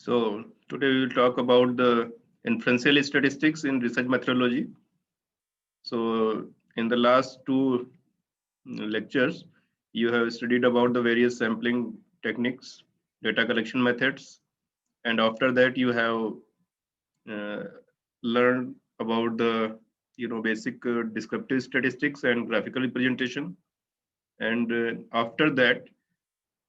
So today we will talk about the inferential statistics in research methodology. So in the last two lectures, you have studied about the various sampling techniques, data collection methods, and after that you have uh, learned about the basic descriptive statistics and graphical representation. And after that,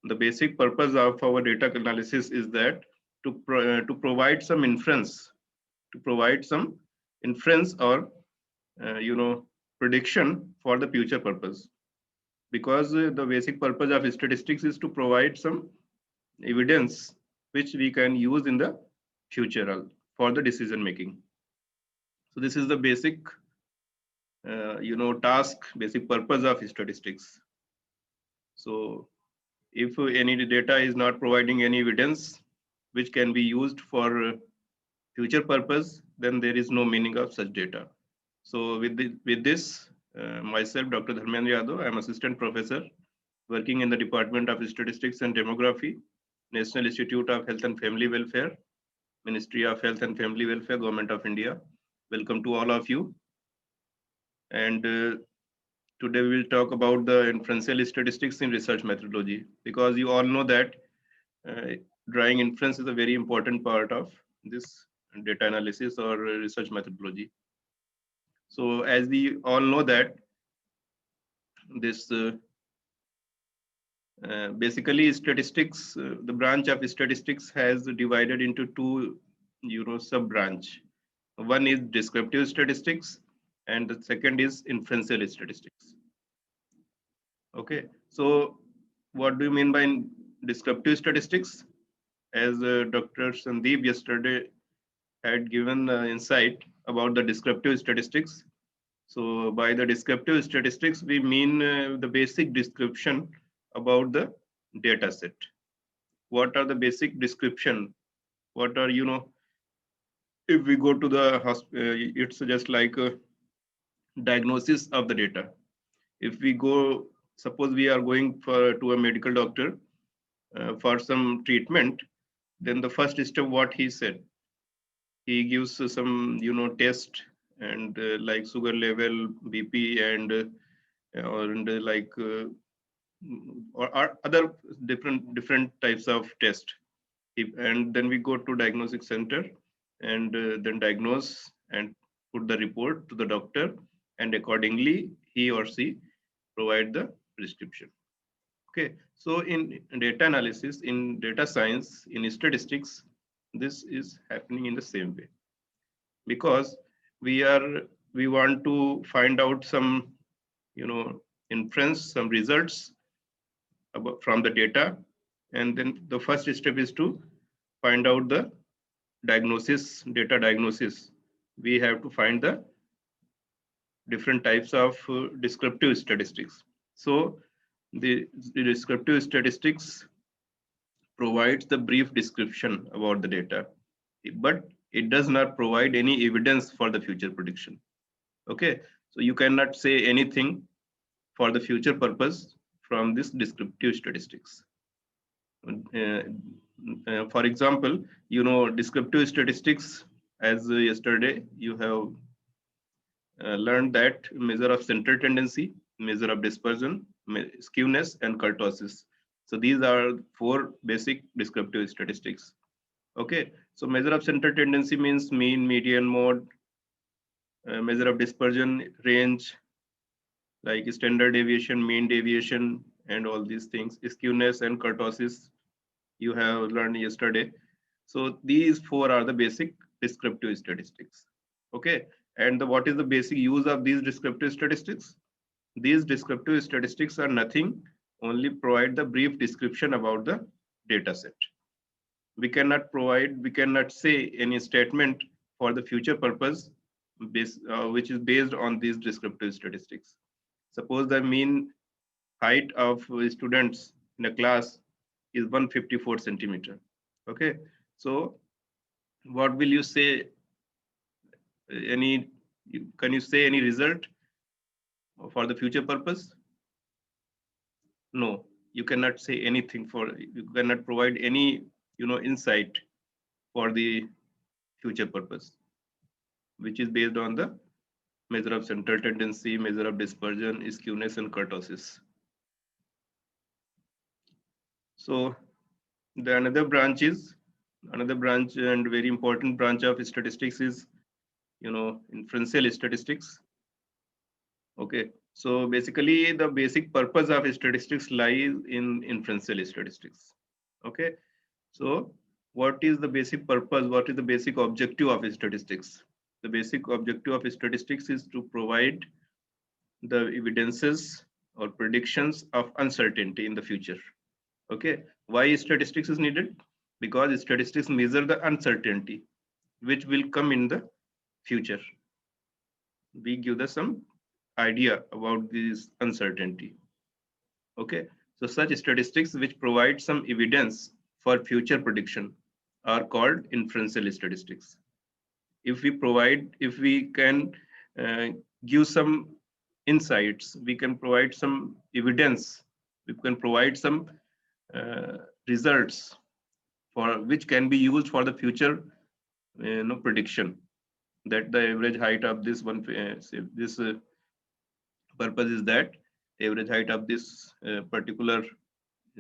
the basic purpose of our data analysis is that to provide some inference, to provide some inference or prediction for the future purpose, because the basic purpose of statistics is to provide some evidence which we can use in the future for the decision making. So this is the basic task, basic purpose of statistics. So if any data is not providing any evidence which can be used for future purpose, then there is no meaning of such data. So with this, myself, Dr. Dharmendra Yadav, I am assistant professor working in the Department of Statistics and Demography, National Institute of Health and Family Welfare, Ministry of Health and Family Welfare, Government of India. Welcome to all of you. And today we will talk about the inferential statistics in research methodology, because you all know that drawing inference is a very important part of this data analysis or research methodology. So as we all know that this basically statistics, the branch of statistics has divided into two sub branch. One is descriptive statistics and the second is inferential statistics. Okay, so what do you mean by descriptive statistics? As Dr. Sandeep yesterday had given insight about the descriptive statistics. So by the descriptive statistics, we mean the basic description about the data set. What are the basic description? What are, if we go to the hospital, it's just like a diagnosis of the data. If we go, suppose we are going to a medical doctor for some treatment, then the first step, what he said, he gives some, test and like sugar level, BP, and like or other different types of test. And then we go to diagnostic center and then diagnose and put the report to the doctor, and accordingly he or she provide the prescription. Okay, so in data analysis, in data science, in statistics, this is happening in the same way, because we want to find out some inference, some results from the data, and then the first step is to find out the diagnosis, data diagnosis. We have to find the different types of descriptive statistics. So the descriptive statistics provides the brief description about the data, but it does not provide any evidence for the future prediction. Okay, so you cannot say anything for the future purpose from this descriptive statistics. For example, descriptive statistics, as yesterday you have learned that measure of central tendency, measure of dispersion, skewness, and kurtosis. So these are four basic descriptive statistics. Okay, so measure of central tendency means mean, median, mode. Measure of dispersion, range, like standard deviation, mean deviation, and all these things. Skewness and kurtosis, you have learned yesterday. So these four are the basic descriptive statistics. Okay, and what is the basic use of these descriptive statistics? These descriptive statistics are nothing, only provide the brief description about the data set. We cannot say any statement for the future purpose which is based on these descriptive statistics. Suppose the mean height of students in a class is 154 centimeter. Okay, so what will you say? Can you say any result for the future purpose? No, you cannot say anything. You cannot provide any insight for the future purpose, which is based on the measure of central tendency, measure of dispersion, skewness, and kurtosis. So the another branch and very important branch of statistics is, inferential statistics. Okay, so basically the basic purpose of statistics lies in inferential statistics. Okay, so what is the basic purpose? What is the basic objective of statistics? The basic objective of statistics is to provide the evidences or predictions of uncertainty in the future. Okay, why statistics is needed? Because statistics measure the uncertainty which will come in the future. We give the some idea about this uncertainty. Okay, so such statistics which provide some evidence for future prediction are called inferential statistics. If we can give some insights, we can provide some evidence, we can provide some results for which can be used for the future prediction, that the average height of this one this purpose is that average height of this particular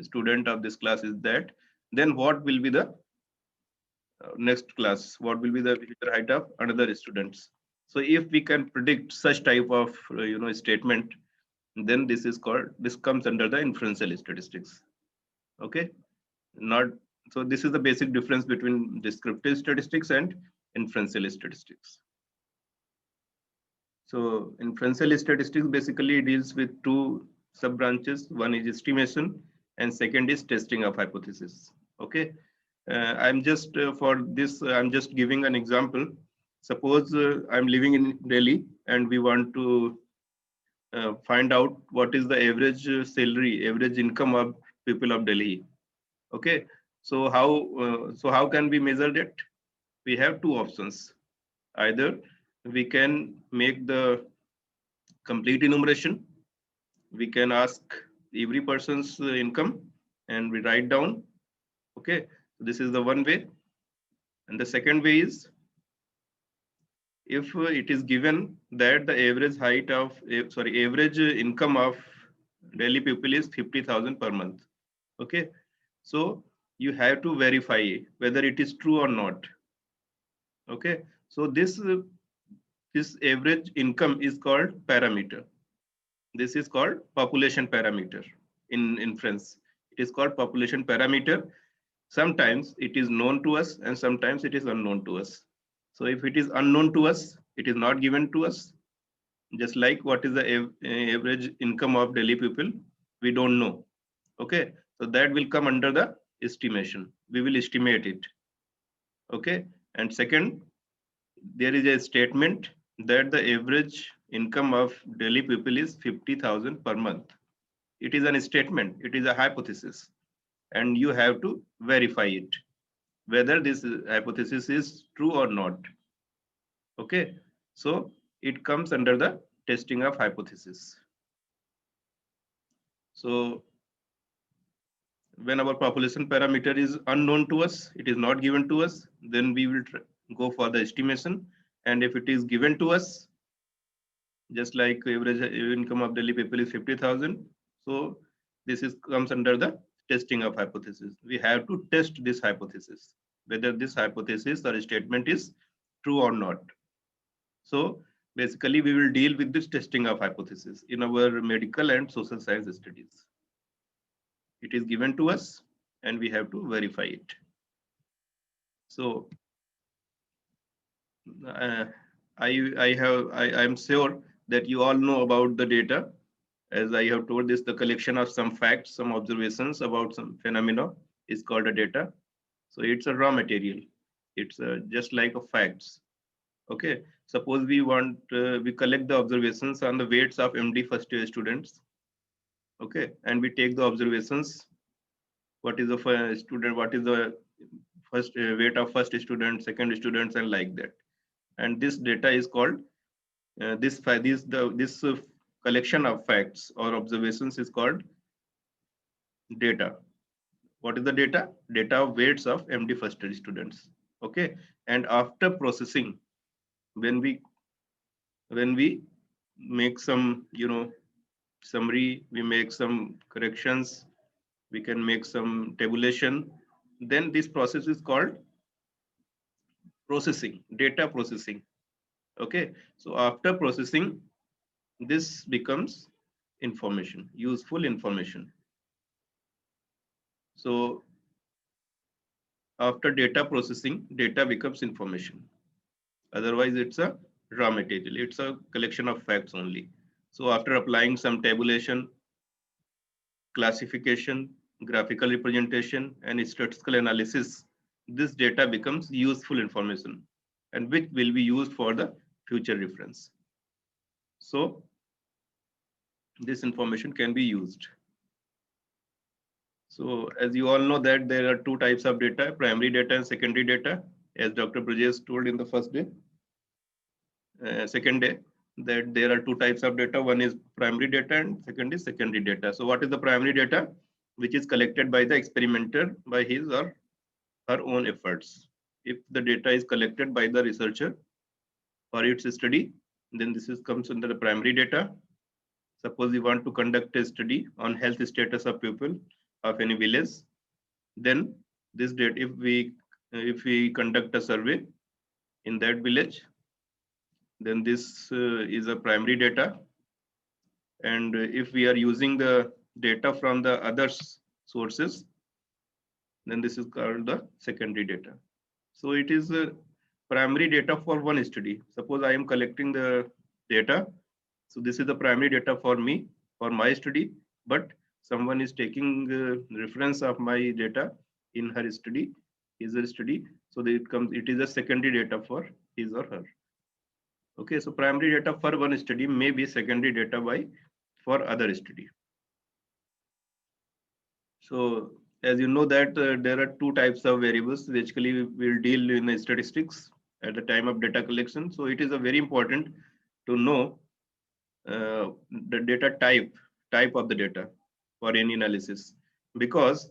student of this class is that, then what will be the next class, what will be the future height of another students. So if we can predict such type of statement, then this comes under the inferential statistics. Okay, not so this is the basic difference between descriptive statistics and inferential statistics. So inferential statistics basically deals with two sub branches. One is estimation and second is testing of hypothesis. Okay, I'm just for this I'm just giving an example. Suppose I'm living in Delhi and we want to find out what is the average salary, average income of people of Delhi. Okay, so how can we measure that? We have two options. Either we can make the complete enumeration, we can ask every person's income and we write down. Okay, this is the one way. And the second way is, if it is given that the average height of average income of Delhi people is 50,000 per month. Okay, so you have to verify whether it is true or not. Okay, so this average income is called parameter. This is called population parameter in inference. It is called population parameter. Sometimes it is known to us and sometimes it is unknown to us. So if it is unknown to us, it is not given to us. Just like what is the average income of Delhi people, we don't know. Okay, so that will come under the estimation. We will estimate it. Okay, and second, there is a statement that the average income of Delhi people is 50,000 per month. It is a statement, it is a hypothesis, and you have to verify it, whether this hypothesis is true or not. Okay, so it comes under the testing of hypothesis. So when our population parameter is unknown to us, it is not given to us, then we will go for the estimation. And if it is given to us, just like average income of Delhi people is 50,000, so this comes under the testing of hypothesis. We have to test this hypothesis, whether this hypothesis or statement is true or not. So basically we will deal with this testing of hypothesis in our medical and social science studies. It is given to us and we have to verify it. So I am sure that you all know about the data. As I have told this, the collection of some facts, some observations about some phenomena is called a data. So it's a raw material. It's just like a facts. Okay, suppose we collect the observations on the weights of MD first year students. Okay, and we take the observations. What is the student? What is the first weight of first student, second students, and like that. And this data is called this collection of facts or observations is called data. What is the data? Data of weights of MD first year students. Okay, and after processing, when we make some, summary, we make some corrections, we can make some tabulation, then this process is called processing, data processing. Okay, so after processing, this becomes information, useful information. So after data processing, data becomes information. Otherwise, it's a raw material. It's a collection of facts only. So after applying some tabulation, classification, graphical representation, and statistical analysis, this data becomes useful information and which will be used for the future reference. So this information can be used. So as you all know that there are two types of data, primary data and secondary data, as Dr. Brajesh told in the first day, second day, that there are two types of data. One is primary data and second is secondary data. So what is the primary data? Which is collected by the experimenter by his or her own efforts. If the data is collected by the researcher for its study, then this comes under the primary data. Suppose we want to conduct a study on health status of people of any village, then this data, if we conduct a survey in that village, then this is a primary data. And if we are using the data from the other sources, then this is called the secondary data. So it is a primary data for one study. Suppose I am collecting the data. So this is the primary data for me, for my study, but someone is taking reference of my data in her study, his study. So it is a secondary data for his or her. Okay, so primary data for one study may be secondary data for other study. So as you know that there are two types of variables basically will deal in statistics at the time of data collection. So it is a very important to know the data type of the data for any analysis, because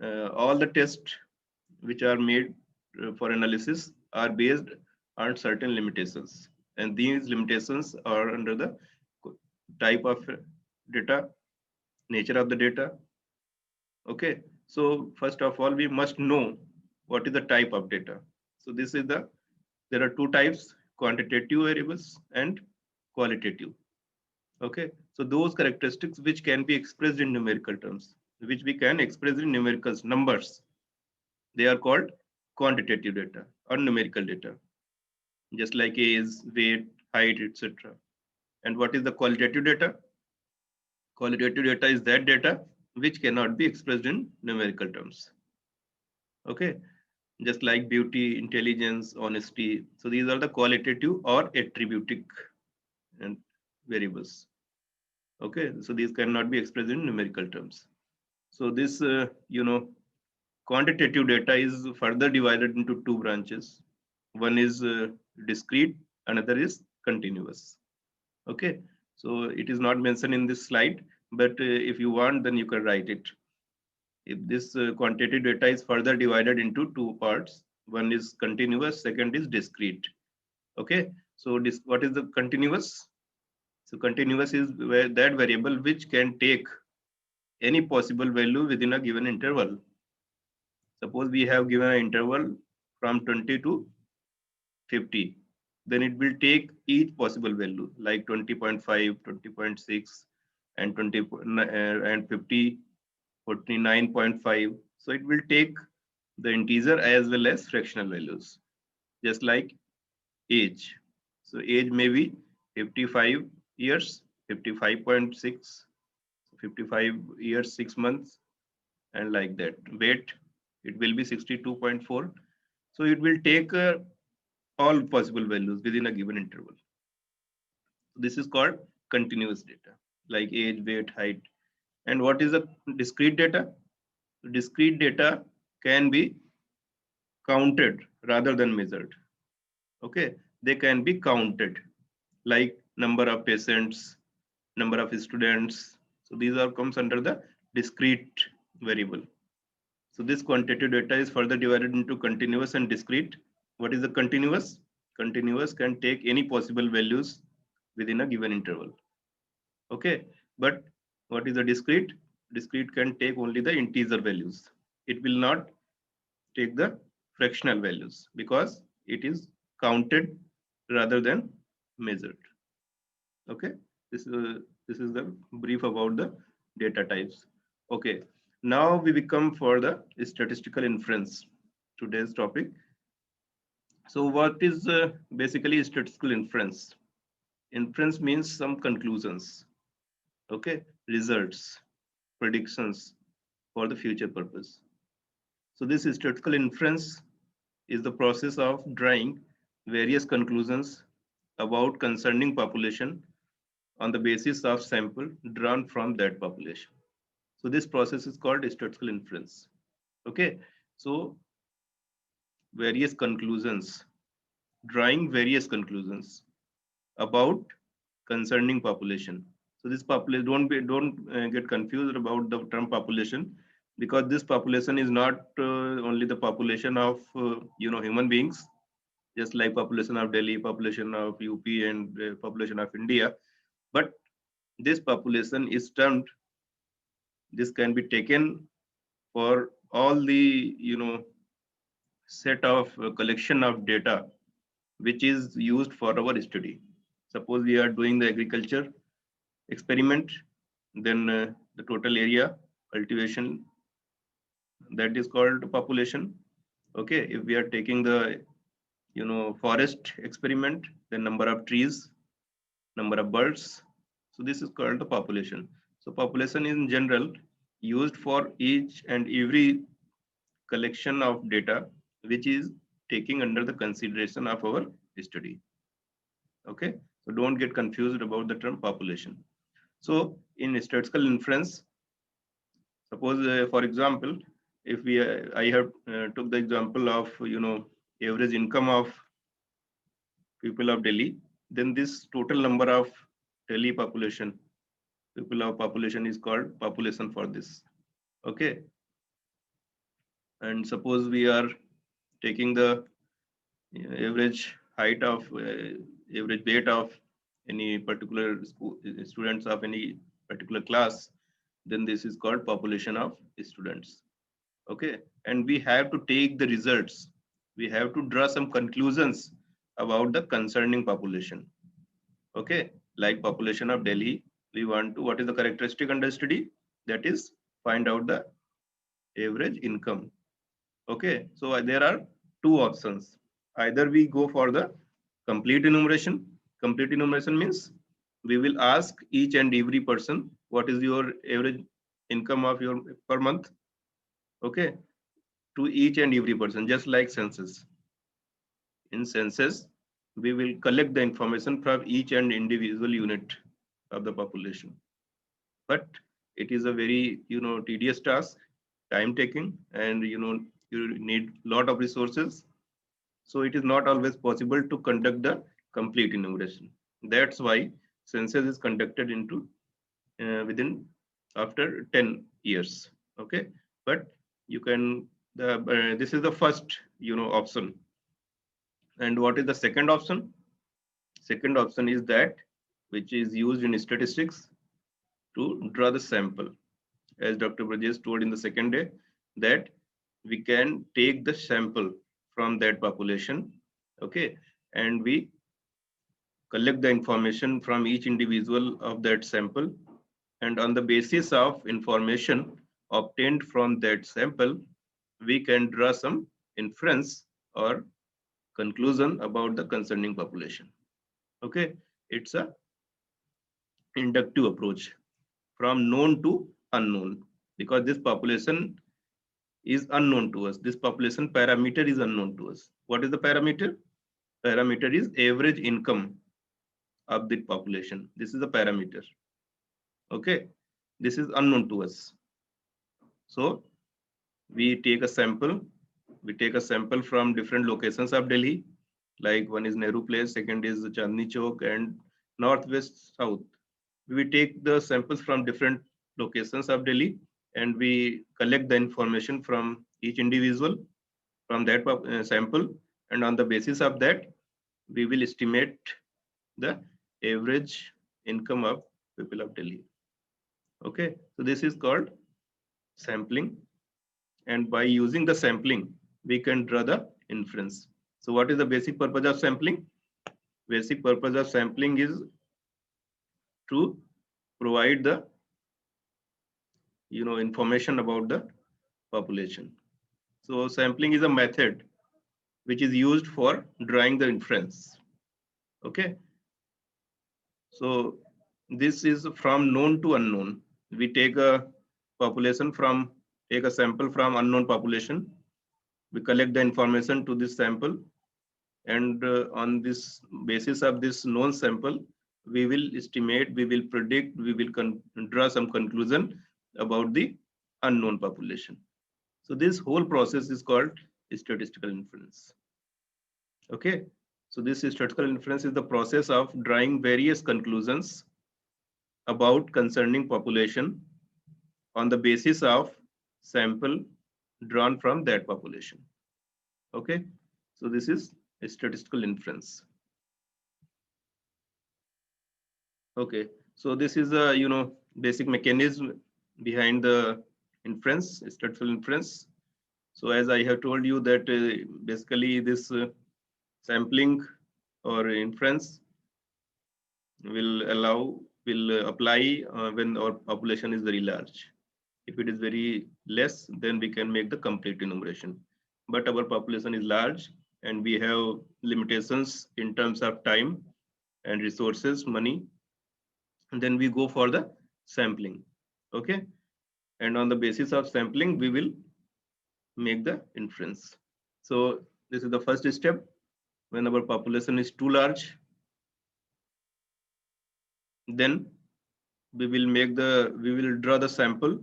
all the tests which are made for analysis are based on certain limitations, and these limitations are under the type of data, nature of the data. Okay, so first of all, we must know what is the type of data. So there are two types, quantitative variables and qualitative. Okay, so those characteristics which can be expressed in numerical terms, which we can express in numerical numbers, they are called quantitative data or numerical data, just like age, weight, height, etc. And what is the qualitative data? Qualitative data is that data which cannot be expressed in numerical terms. Okay, just like beauty, intelligence, honesty. So these are the qualitative or attributic and variables. Okay, so these cannot be expressed in numerical terms. So this, quantitative data is further divided into two branches. One is discrete, another is continuous. Okay, so it is not mentioned in this slide, but if you want, then you can write it. If this quantitative data is further divided into two parts, one is continuous, second is discrete. Okay, so what is the continuous? So continuous is where that variable which can take any possible value within a given interval. Suppose we have given an interval from 20 to 50, then it will take each possible value like 20.5, 20.6, and 20 and 50, 49.5. So it will take the integer as well as fractional values, just like age. So age may be 55 years, 55.6, 55 years, 6 months, and like that. Weight, it will be 62.4. So it will take all possible values within a given interval. This is called continuous data, like age, weight, height. And what is the discrete data? Discrete data can be counted rather than measured. Okay, they can be counted, like number of patients, number of students. So these are comes under the discrete variable. So this quantitative data is further divided into continuous and discrete. What is the continuous? Continuous can take any possible values within a given interval. Okay, but what is the discrete? Discrete can take only the integer values. It will not take the fractional values because it is counted rather than measured. Okay, this is the brief about the data types. Okay, now we become for the statistical inference, today's topic. So what is basically statistical inference? Inference means some conclusions, okay, results, predictions for the future purpose. So this statistical inference is the process of drawing various conclusions about concerning population on the basis of sample drawn from that population. So this process is called statistical inference. Okay, so various conclusions, drawing various conclusions about concerning population. So this population, don't get confused about the term population, because this population is not only the population of human beings, just like population of Delhi, population of UP, and population of India, but this population is termed. This can be taken for all the set of collection of data which is used for our study. Suppose we are doing the agriculture experiment, then the total area cultivation, that is called population. Okay, if we are taking the forest experiment, the number of trees, number of birds, so this is called the population. So population in general used for each and every collection of data which is taking under the consideration of our study. Okay, so don't get confused about the term population. So in statistical inference, suppose for example, if we I have took the example of average income of people of Delhi, then this total number of Delhi population, people of population, is called population for this. Okay, and suppose we are taking the average height of average weight of any particular students of any particular class, then this is called population of students. Okay, and we have to take the results, we have to draw some conclusions about the concerning population. Okay, like population of Delhi, we want to, what is the characteristic under study? That is, find out the average income. Okay, so there are two options. Either we go for the complete enumeration. Complete enumeration means we will ask each and every person what is your average income of your per month. Okay, to each and every person, just like census. In census, we will collect the information from each and individual unit of the population. But it is a very tedious task, time taking, and you need lot of resources. So it is not always possible to conduct the complete enumeration. That's why census is conducted into within after 10 years. Okay, but you can this is the first option. And what is the second option? Second option is that which is used in statistics to draw the sample. As Dr. Brajesh told in the second day, that we can take the sample from that population, okay, and we collect the information from each individual of that sample, and on the basis of information obtained from that sample, we can draw some inference or conclusion about the concerning population. Okay, it's a inductive approach from known to unknown, because this population is unknown to us. This population parameter is unknown to us. What is the parameter? Parameter is average income of the population. This is the parameter. Okay, this is unknown to us. So we take a sample. We take a sample from different locations of Delhi. Like one is Nehru Place, second is Chandni Chowk, and northwest south. We take the samples from different locations of Delhi, and we collect the information from each individual from that sample, and on the basis of that we will estimate the average income of people of Delhi. Okay, so this is called sampling, and by using the sampling we can draw the inference. So what is the basic purpose of sampling? Basic purpose of sampling is to provide the information about the population. So sampling is a method which is used for drawing the inference. Okay, so this is from known to unknown. We take a sample from unknown population. We collect the information to this sample, and on this basis of this known sample, we will estimate, we will predict, we will draw some conclusion about the unknown population. So this whole process is called statistical inference. Okay, so this statistical inference is the process of drawing various conclusions about concerning population on the basis of sample drawn from that population. Okay, so this is a statistical inference. Okay, so this is a basic mechanism behind the inference, statistical inference. So as I have told you that basically this sampling or inference will apply when our population is very large. If it is very less, then we can make the complete enumeration. But our population is large and we have limitations in terms of time and resources, money, and then we go for the sampling. Okay, and on the basis of sampling we will make the inference. So this is the first step. When our population is too large, then we will draw the sample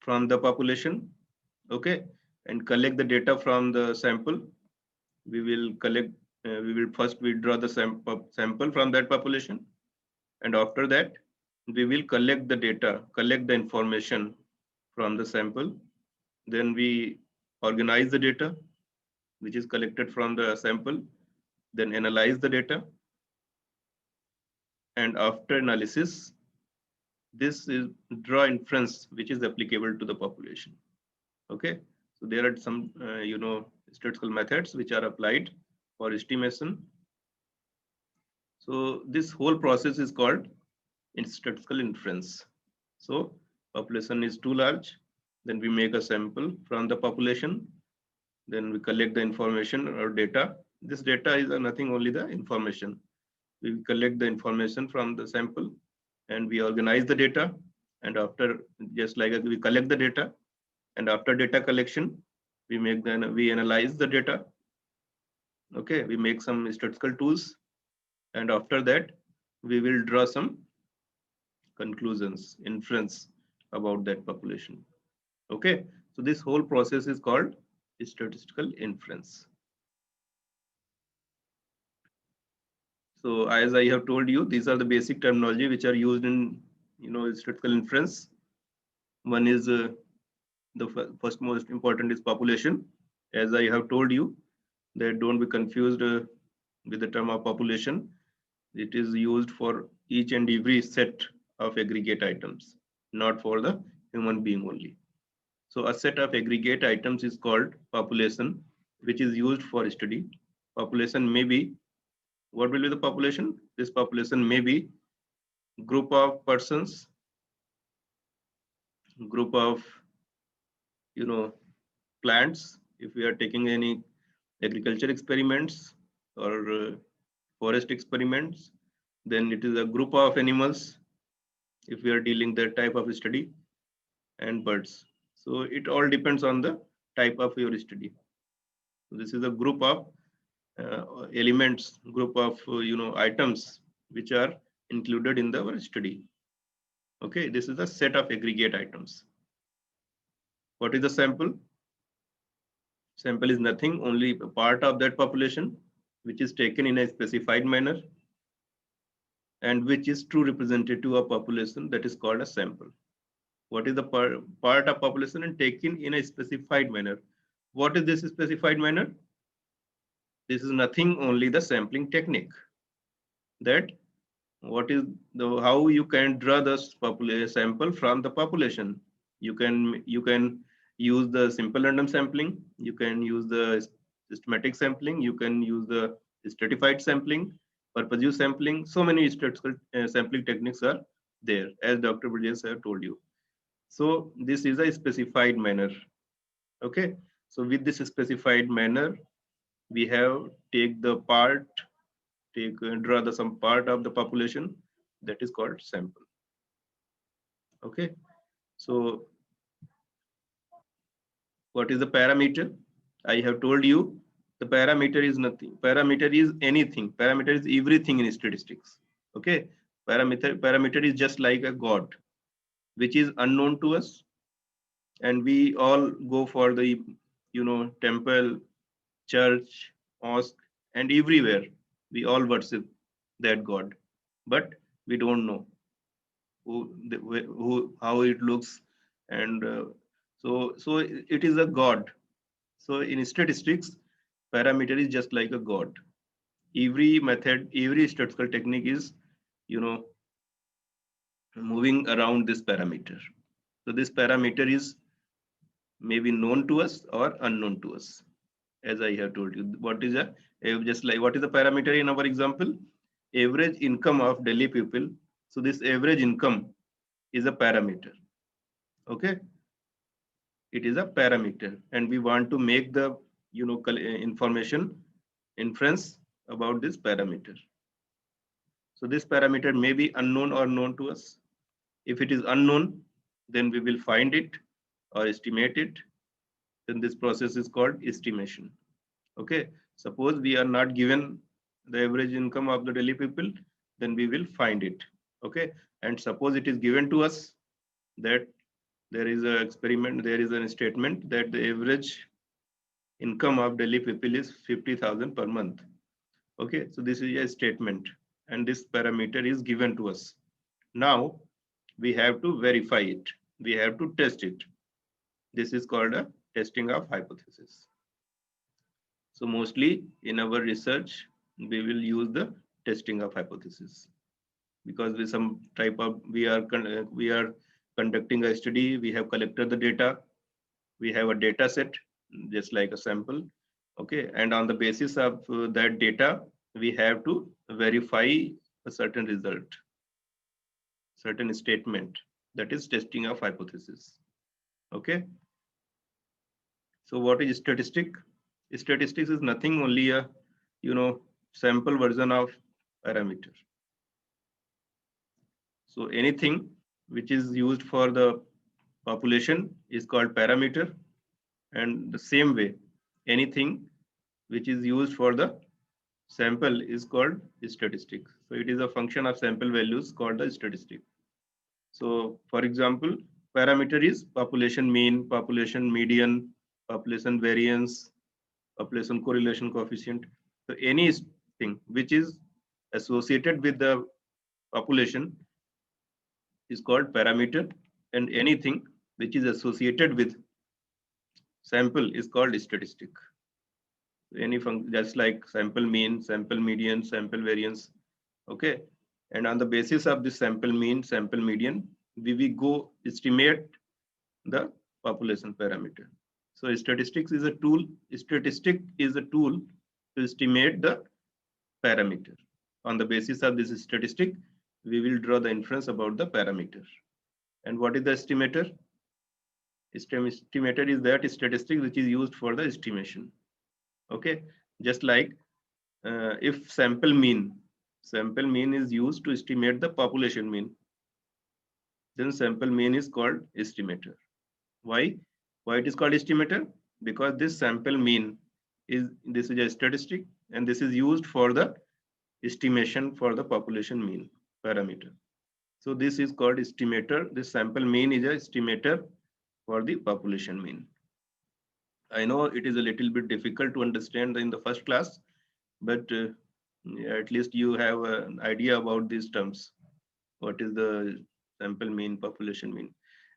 from the population. Okay, and collect the data from the sample. We will first draw the sample from that population, and after that we will collect the information from the sample. Then we organize the data which is collected from the sample, then analyze the data, and after analysis this is draw inference which is applicable to the population. Okay, so there are some statistical methods which are applied for estimation. So this whole process is called statistical inference. So population is too large, then we make a sample from the population, then we collect the information or data. This data is nothing, only the information. We collect the information from the sample and we organize the data, and after, just like we collect the data, and after data collection we analyze the data. Okay, we make some statistical tools, and after that we will draw some conclusions, inference about that population. Okay, so this whole process is called statistical inference. So as I have told you, these are the basic terminology which are used in statistical inference. One is the first most important is population. As I have told you, that don't be confused with the term of population. It is used for each and every set of aggregate items, not for the human being only. So a set of aggregate items is called population, which is used for study. Population may be, what will be the population? This population may be group of persons, group of plants. If we are taking any agriculture experiments or forest experiments, then it is a group of animals if we are dealing that type of study, and birds. So it all depends on the type of your study. So this is a group of elements, group of items which are included in our study. Okay, this is a set of aggregate items. What is the sample? Sample is nothing, only a part of that population which is taken in a specified manner and which is true representative of population, that is called a sample. What is the part of population and taken in a specified manner. What is this specified manner? This is nothing, only the sampling technique. That what is the how you can draw the sample from the population. You can use the simple random sampling, you can use the systematic sampling, you can use the stratified sampling, purpose sampling. So many statistical sampling techniques are there, as Dr. Burgess have told you. So this is a specified manner. Okay, so with this specified manner, we have take the part, draw the some part of the population, that is called sample. Okay, so what is the parameter? I have told you the parameter is nothing. Parameter is anything. Parameter is everything in statistics. Okay, parameter is just like a god, which is unknown to us, and we all go for the temple, church, mosque, and everywhere we all worship that god, but we don't know who how it looks, and so it is a god. So in statistics, parameter is just like a god. Every method, every statistical technique is you know moving around this parameter. So this parameter is maybe known to us or unknown to us, as I have told you. What is a just like what is the parameter in our example? Average income of Delhi people. So this average income is a parameter. Okay, it is a parameter, and we want to make the information inference about this parameter. So this parameter may be unknown or known to us. If it is unknown, then we will find it or estimate it. Then this process is called estimation. Okay, suppose we are not given the average income of the Delhi people, then we will find it. Okay, and suppose it is given to us that there is an experiment, there is a statement that the average income of Delhi people is 50,000 per month. Okay, so this is a statement, and this parameter is given to us. Now we have to verify it. We have to test it. This is called a testing of hypothesis. So mostly in our research, we will use the testing of hypothesis, because with some type of we are conducting a study. We have collected the data. We have a data set, just like a sample. Okay, and on the basis of that data, we have to verify a certain result, certain statement. That is testing of hypothesis. Okay, so what is statistic? Statistics is nothing, only a sample version of parameter. So anything which is used for the population is called parameter, and the same way anything which is used for the sample is called statistic. So it is a function of sample values called the statistic. So for example, parameter is population mean, population median, population variance, population correlation coefficient. So anything which is associated with the population is called parameter, and anything which is associated with sample is called statistic. Any function, just like sample mean, sample median, sample variance. Okay, and on the basis of this sample mean, sample median, we go estimate the population parameter. So statistics is a tool. Statistic is a tool to estimate the parameter. On the basis of this statistic, we will draw the inference about the parameter. And what is the estimator? Estimator is that statistic which is used for the estimation. Okay, just like if sample mean is used to estimate the population mean, then sample mean is called estimator. Why it is called estimator? Because this sample mean is a statistic, and this is used for the estimation for the population mean parameter. So this is called estimator. This sample mean is a estimator for the population mean. I know it is a little bit difficult to understand in the first class, but at least you have an idea about these terms. What is the sample mean, population mean?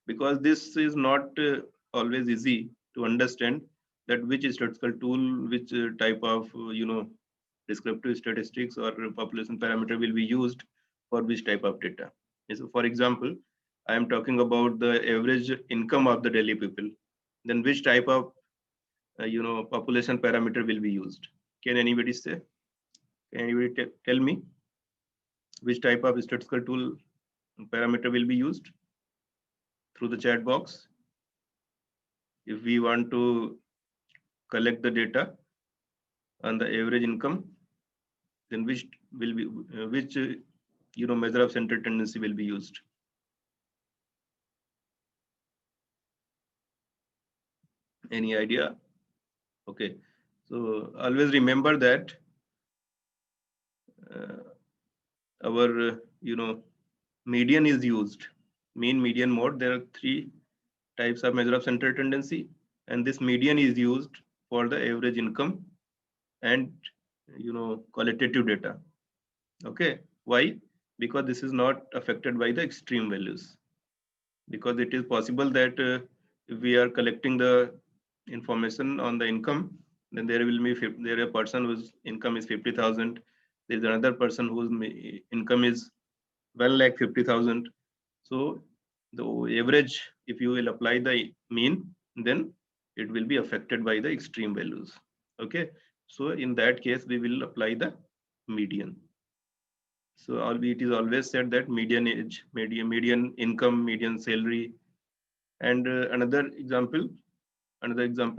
because this is not always easy to understand that which statistical tool, which type of descriptive statistics or population parameter will be used for which type of data. So for example, I am talking about the average income of the Delhi people. Then which type of population parameter will be used? Can anybody say? Can anybody tell me which type of statistical tool parameter will be used through the chat box? If we want to collect the data on the average income, then which will be which measure of central tendency will be used? Any idea? Okay, so always remember that our median is used, mean, median, mode. There are three types of measure of central tendency, and this median is used for the average income and qualitative data. Okay, why? Because this is not affected by the extreme values, because it is possible that if we are collecting the information on the income, then there will be there a person whose income is 50,000. There is another person whose income is 1,50,000. So the average, if you will apply the mean, then it will be affected by the extreme values. Okay, so in that case, we will apply the median. So it is always said that median age, median income, median salary, and another example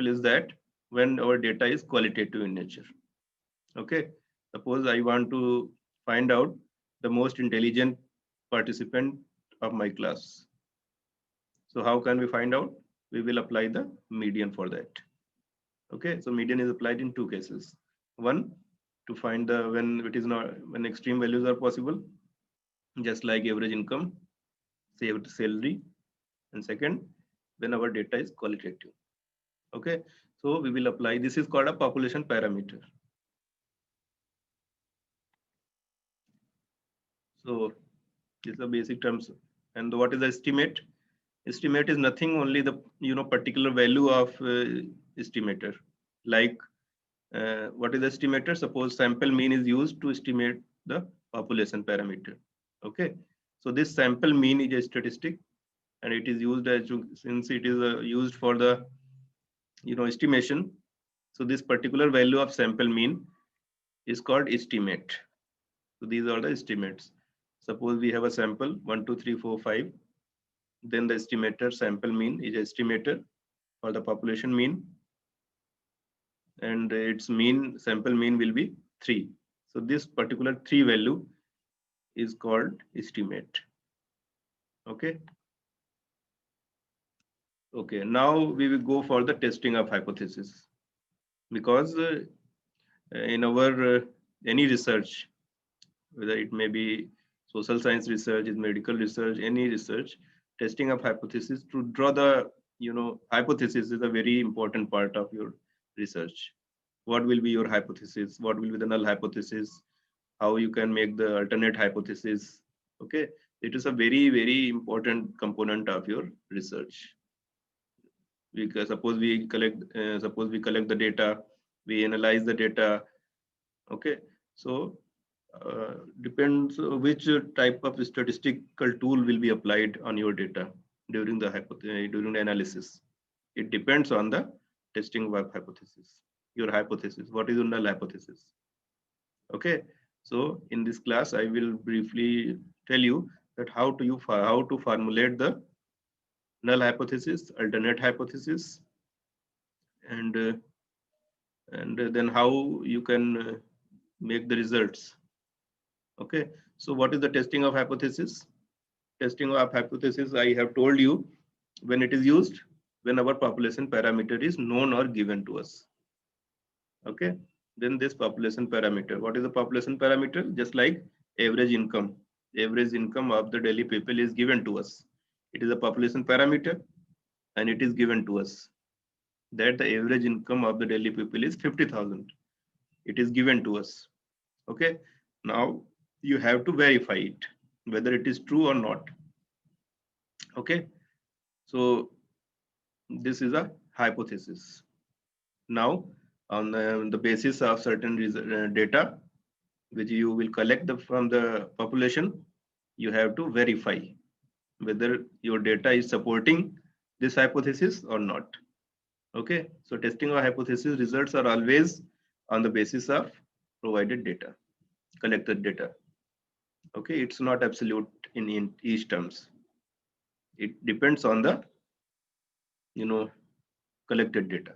is that when our data is qualitative in nature. Okay, suppose I want to find out the most intelligent participant of my class. So how can we find out? We will apply the median for that. Okay, so median is applied in two cases. One, to find the when extreme values are possible, just like average income, saved salary, and second, when our data is qualitative. Okay, so we will apply, this is called a population parameter. So these are basic terms. And what is the estimate? Estimate is nothing, only the particular value of estimator. Like what is the estimator? Suppose sample mean is used to estimate the population parameter. Okay, so this sample mean is a statistic, and it is used as since it is used for the estimation. So this particular value of sample mean is called estimate. So these are the estimates. Suppose we have a sample 1, 2, 3, 4, 5. Then the estimator sample mean is estimator for the population mean, and its mean sample mean will be 3. So this particular 3 value is called estimate. Okay. Okay. Now we will go for the testing of hypothesis, because in our any research, whether it may be social science research, is medical research, any research, testing of hypothesis to draw the hypothesis is a very important part of your research. What will be your hypothesis? What will be the null hypothesis? How you can make the alternate hypothesis? Okay, it is a very, very important component of your research. Because suppose we collect the data, we analyze the data. Okay, so depends which type of statistical tool will be applied on your data during the analysis. It depends on the testing of hypothesis. Your hypothesis. What is your null hypothesis? Okay. So in this class, I will briefly tell you that how to formulate the null hypothesis, alternate hypothesis, and then how you can make the results. Okay. So what is the testing of hypothesis? Testing of hypothesis, I have told you, when it is used, when our population parameter is known or given to us. Okay, then this population parameter, what is the population parameter? Just like average income of the Delhi people is given to us. It is a population parameter, and it is given to us that the average income of the Delhi people is 50,000. It is given to us. Okay, now you have to verify it, whether it is true or not. Okay, So this is a hypothesis. Now, on the basis of certain data which you will collect from the population, you have to verify whether your data is supporting this hypothesis or not. Okay, so testing of hypothesis results are always on the basis of provided data, collected data. Okay, it's not absolute in each terms. It depends on the collected data,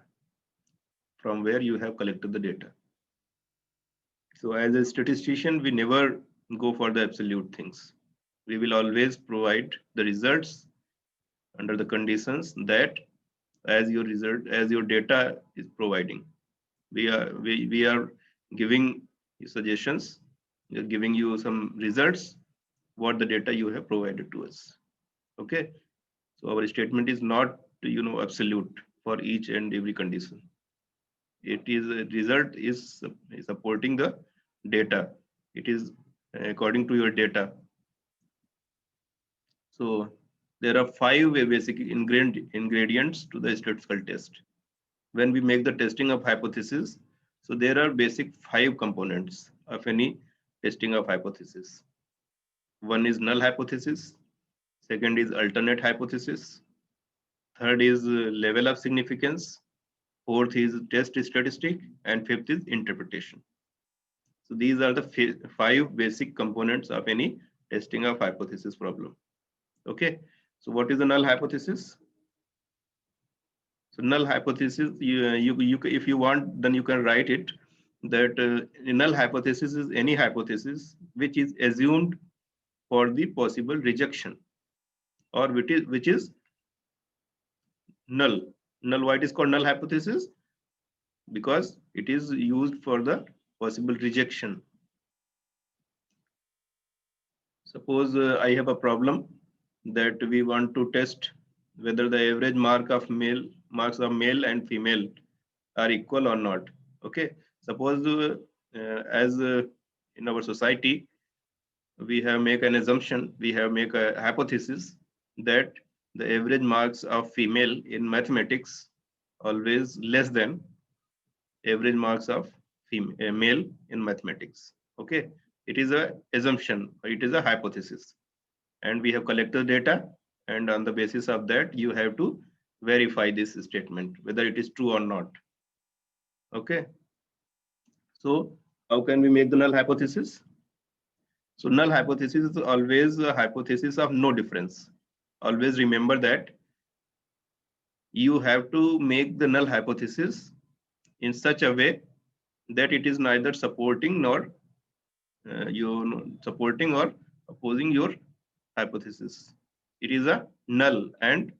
from where you have collected the data. So as a statistician, we never go for the absolute things. We will always provide the results under the conditions that as your data is providing. We are giving suggestions, we are giving you some results, what the data you have provided to us. Okay, so our statement is not absolute for each and every condition. It is a result is supporting the data. It is according to your data. So there are 5 basic ingredients to the statistical test. When we make the testing of hypothesis, so there are basic 5 components of any testing of hypothesis. One is null hypothesis, second is alternate hypothesis, third is level of significance, fourth is test statistic, and fifth is interpretation. So these are the 5 basic components of any testing of hypothesis problem. Okay, so what is the null hypothesis? So null hypothesis, if you want, then you can write it that null hypothesis is any hypothesis which is assumed for the possible rejection, or which is null. Null, why it is called null hypothesis? Because it is used for the possible rejection. Suppose I have a problem that we want to test whether the average marks of male and female are equal or not. Okay, suppose in our society we have make an assumption, we have make a hypothesis that the average marks of female in mathematics always less than average marks of male in mathematics. Okay, it is a assumption, it is a hypothesis, and we have collected data, and on the basis of that you have to verify this statement whether it is true or not. Okay, so how can we make the null hypothesis? So null hypothesis is always a hypothesis of no difference. Always remember that you have to make the null hypothesis in such a way that it is neither supporting nor supporting or opposing your hypothesis. It is a null, and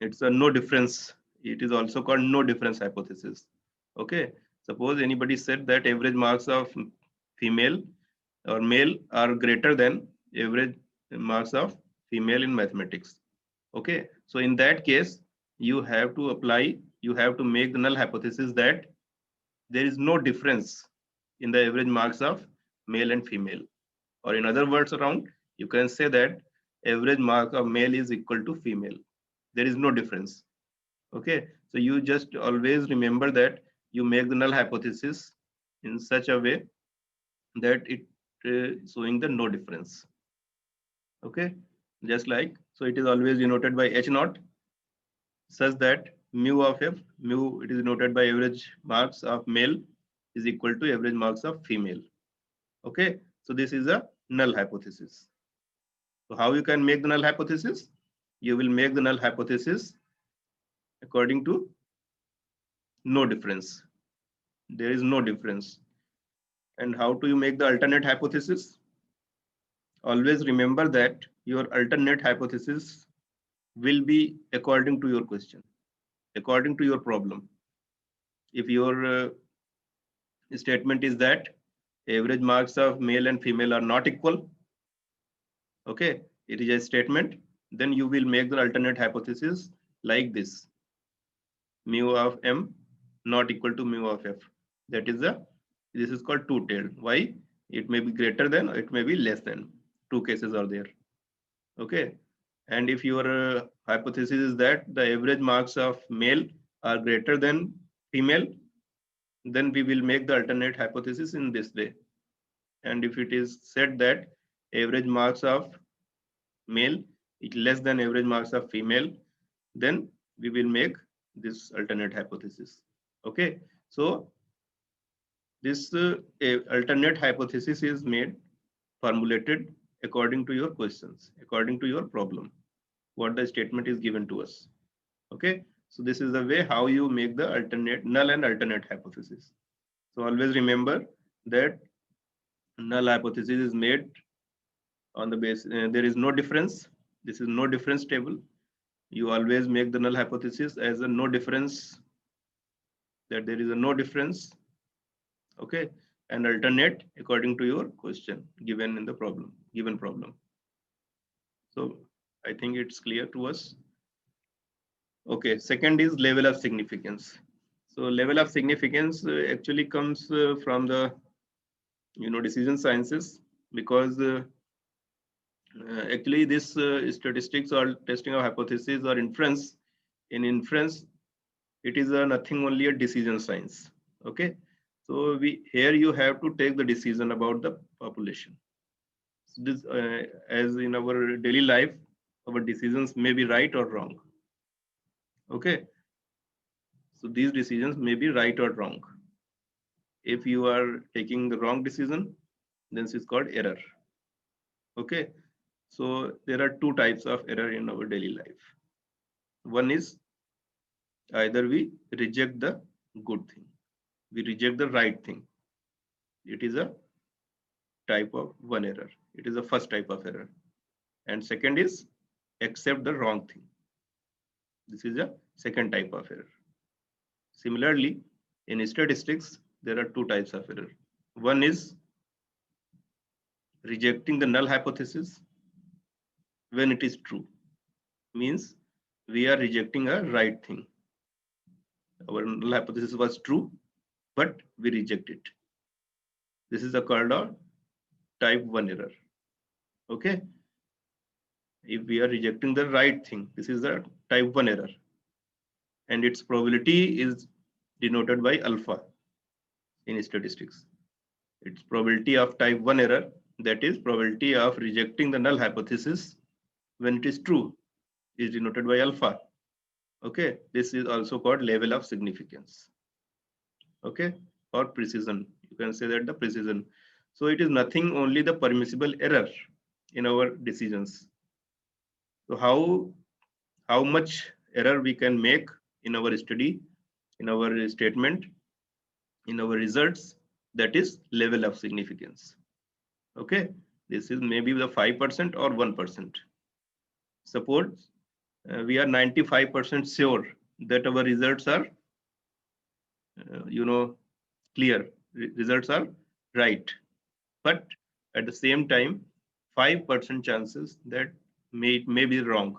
it's a no difference. It is also called no difference hypothesis. Okay, suppose anybody said that average marks of female or male are greater than average marks of female in mathematics. Okay, so in that case you have to make the null hypothesis that there is no difference in the average marks of male and female, or in other words around, you can say that average mark of male is equal to female. There is no difference. Okay, so you just always remember that you make the null hypothesis in such a way that it showing the no difference. Okay, just like, so it is always denoted by h naught, such that mu of f, mu it is denoted by average marks of male is equal to average marks of female. Okay, so this is a null hypothesis. So how you can make the null hypothesis? You will make the null hypothesis according to no difference. There is no difference. And how do you make the alternate hypothesis? Always remember that your alternate hypothesis will be according to your question, according to your problem. If your statement is that average marks of male and female are not equal, okay, it is a statement, then you will make the alternate hypothesis like this: mu of m not equal to mu of f. That is this is called two-tailed. Why? It may be greater than, or it may be less than. Two cases are there. Okay, And if your hypothesis is that the average marks of male are greater than female, then we will make the alternate hypothesis in this way. And if it is said that average marks of male is less than average marks of female, then we will make this alternate hypothesis. Okay, so this alternate hypothesis is made, formulated according to your questions, according to your problem, what the statement is given to us. Okay, so this is the way how you make the alternate null and alternate hypothesis. So always remember that null hypothesis is made on the base, there is no difference. This is no difference table. You always make the null hypothesis as a no difference, that there is a no difference. Okay, and alternate according to your question given in the problem, given problem. So I think it's clear to us. Okay, second is level of significance. So level of significance actually comes from the decision sciences, because actually this statistics or testing of hypothesis or inference, in inference it is nothing, only a decision science. Okay, so here you have to take the decision about the population. So this as in our daily life, our decisions may be right or wrong. Okay, so these decisions may be right or wrong. If you are taking the wrong decision, then this is called error. Okay, so there are two types of error in our daily life. One is either we reject the good thing, we reject the right thing. It is a type of one error. It is the first type of error. And second is accept the wrong thing. This is a second type of error. Similarly, in statistics, there are two types of error. One is rejecting the null hypothesis when it is true. Means we are rejecting a right thing. Our null hypothesis was true, but we reject it. This is called a type 1 error. Okay, if we are rejecting the right thing, this is a type 1 error, and its probability is denoted by alpha in statistics. Its probability of type 1 error, that is probability of rejecting the null hypothesis when it is true, is denoted by alpha. Okay, this is also called level of significance. Okay, or precision, you can say that the precision. So it is nothing, only the permissible error in our decisions. So how much error we can make in our study, in our statement, in our results, that is level of significance. Okay, this is maybe the 5% or 1%. Suppose we are 95% sure that our results are clear, results are right, but at the same time 5% chances that may be wrong.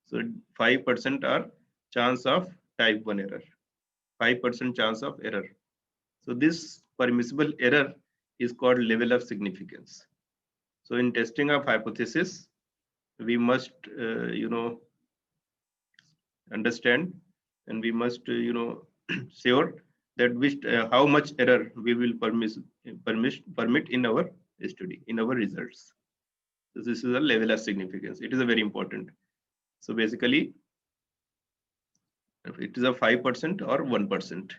So 5% are chance of type 1 error, 5% chance of error. So this permissible error is called level of significance. So in testing of hypothesis, we must understand, and we must sure that which how much error we will permit in our study, in our results. So this is a level of significance. It is a very important. So basically, it is a 5% or 1%.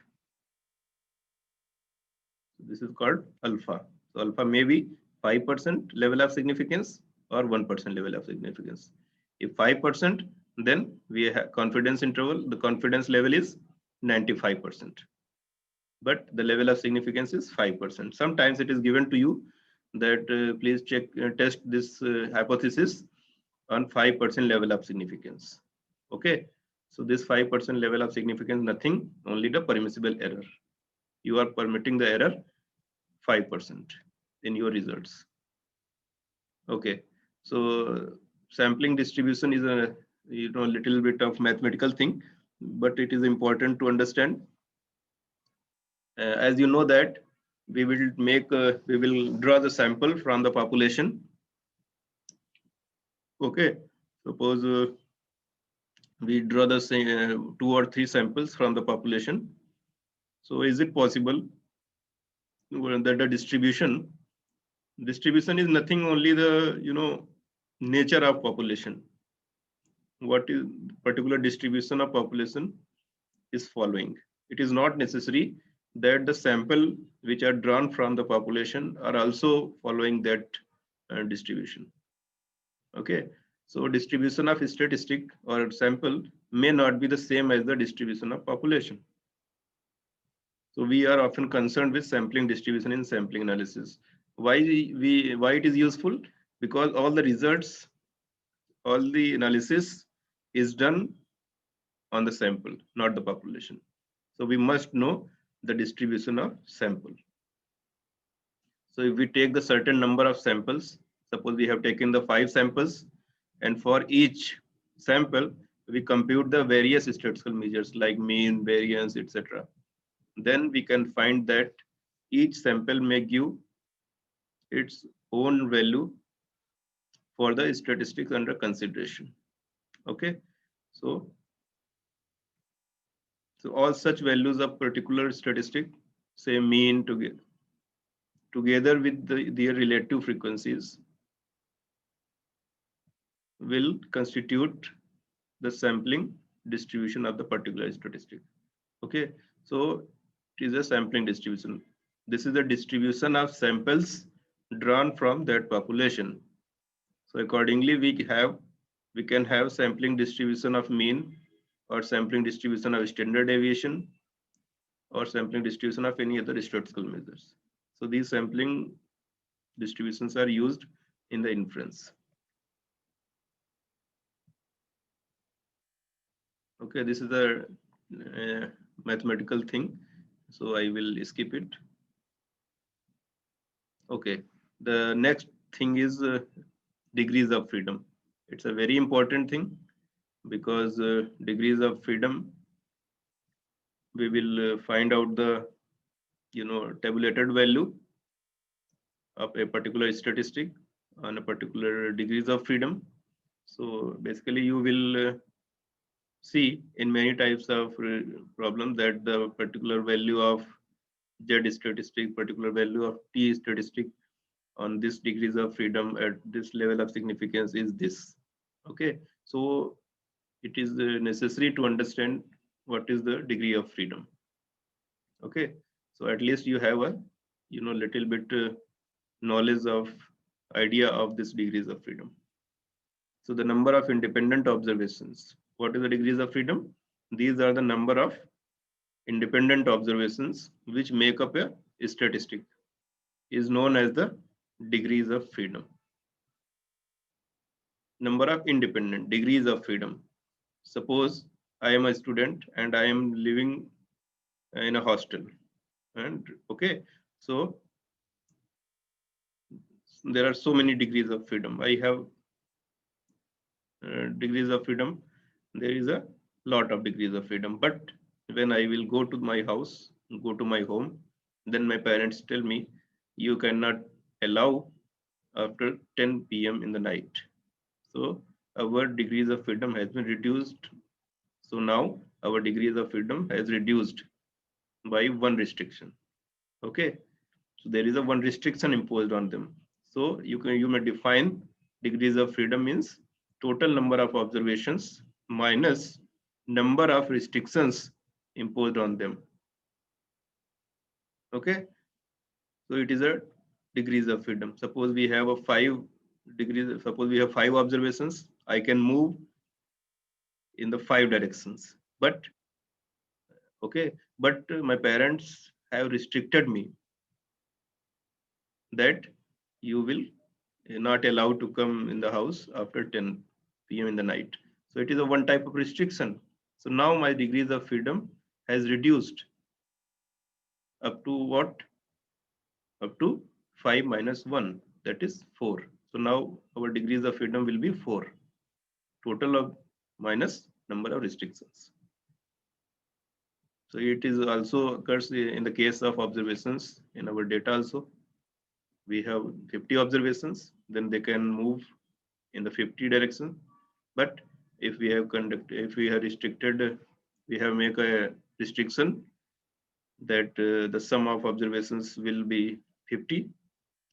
This is called alpha. So alpha may be 5% level of significance or 1% level of significance. If 5%, then we have confidence interval. The confidence level is 95%. But the level of significance is 5%. Sometimes it is given to you that please check test this hypothesis on 5% level of significance. Okay, so this 5% level of significance, nothing, only the permissible error. You are permitting the error 5% in your results. Okay, so sampling distribution is a little bit of mathematical thing, but it is important to understand. As you know that we will draw the sample from the population. Okay, Suppose we draw the same 2 or 3 samples from the population. So is it possible that the distribution is nothing, only the nature of population. What is particular distribution of population is following. It is not necessary that the sample which are drawn from the population are also following that distribution. Okay, so distribution of statistic or sample may not be the same as the distribution of population. So we are often concerned with sampling distribution in sampling analysis. Why it is useful? Because all the results, all the analysis is done on the sample, not the population. So we must know the distribution of sample. So if we take the certain number of samples, suppose we have taken the 5 samples, and for each sample we compute the various statistical measures like mean, variance, etc. Then we can find that each sample may give its own value for the statistics under consideration. Okay, so all such values of particular statistic, say mean, together with their relative frequencies, will constitute the sampling distribution of the particular statistic. Okay, so it is a sampling distribution. This is the distribution of samples drawn from that population. So accordingly, we can have sampling distribution of mean, or sampling distribution of standard deviation, or sampling distribution of any other statistical measures. So these sampling distributions are used in the inference. Okay, this is a mathematical thing, so I will skip it. Okay, the next thing is degrees of freedom. It's a very important thing, because degrees of freedom, we will find out the tabulated value of a particular statistic on a particular degrees of freedom. So basically you will see in many types of problems that the particular value of Z statistic, particular value of T statistic on this degrees of freedom at this level of significance is this. Okay, so it is necessary to understand what is the degree of freedom. Okay, so at least you have a little bit knowledge of idea of this degrees of freedom. So the number of independent observations. What is the degrees of freedom? These are the number of independent observations which make up a statistic, is known as the degrees of freedom. Number of independent degrees of freedom. Suppose I am a student and I am living in a hostel, and okay, so there are so many degrees of freedom. I have degrees of freedom. There is a lot of degrees of freedom, but when I will go to my house, go to my home, then my parents tell me you cannot allow after 10 p.m. in the night. So our degrees of freedom has been reduced. So now our degrees of freedom has reduced by one restriction. Okay, so there is a one restriction imposed on them. So you may define degrees of freedom means total number of observations minus number of restrictions imposed on them. Okay, so it is a degrees of freedom. Suppose we have a 5 degrees, suppose we have 5 observations, I can move in the 5 directions, but okay, but my parents have restricted me that you will not allowed to come in the house after 10 p.m. in the night. So it is a one type of restriction. So now my degrees of freedom has reduced up to what? Up to 5 minus 1, that is 4. So now our degrees of freedom will be 4. Total of minus number of restrictions. So it is also occurs in the case of observations in our data also. We have 50 observations, then they can move in the 50 direction. But if we have restricted, we have make a restriction that the sum of observations will be 50.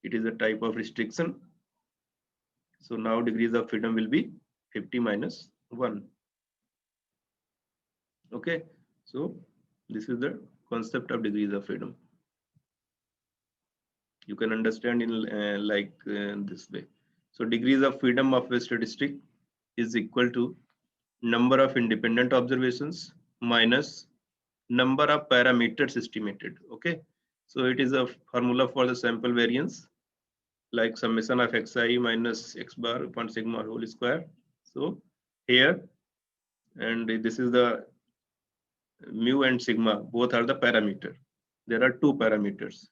It is a type of restriction. So now degrees of freedom will be 50 minus 1. Okay, so this is the concept of degrees of freedom. You can understand in this way. So degrees of freedom of a statistic is equal to number of independent observations minus number of parameters estimated. Okay, so it is a formula for the sample variance, like summation of xi minus x bar upon sigma whole square. So here, and this is the mu and sigma, both are the parameter. There are two parameters.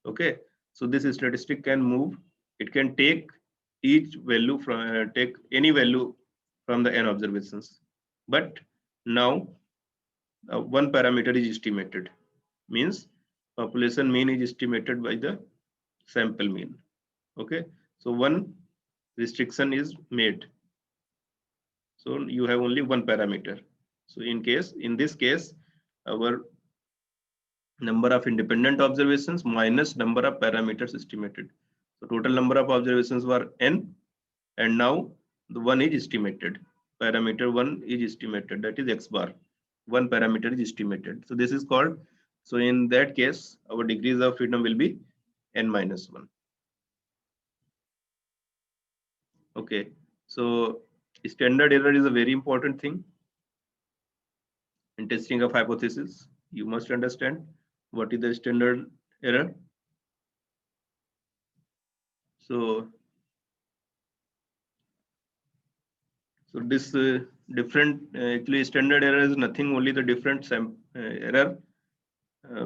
Okay, so this statistic can move. It can take each value from take any value from the n observations. But now one parameter is estimated. Means population mean is estimated by the sample mean. Okay, so one restriction is made. So you have only one parameter. So in this case, our number of independent observations minus number of parameters estimated. So total number of observations were n, and now the one is estimated. Parameter one is estimated, that is x bar. One parameter is estimated. So this is called, so in that case, our degrees of freedom will be n minus 1. Okay, so standard error is a very important thing in testing of hypothesis. You must understand what is the standard error. So this different actually standard error is nothing, only the different error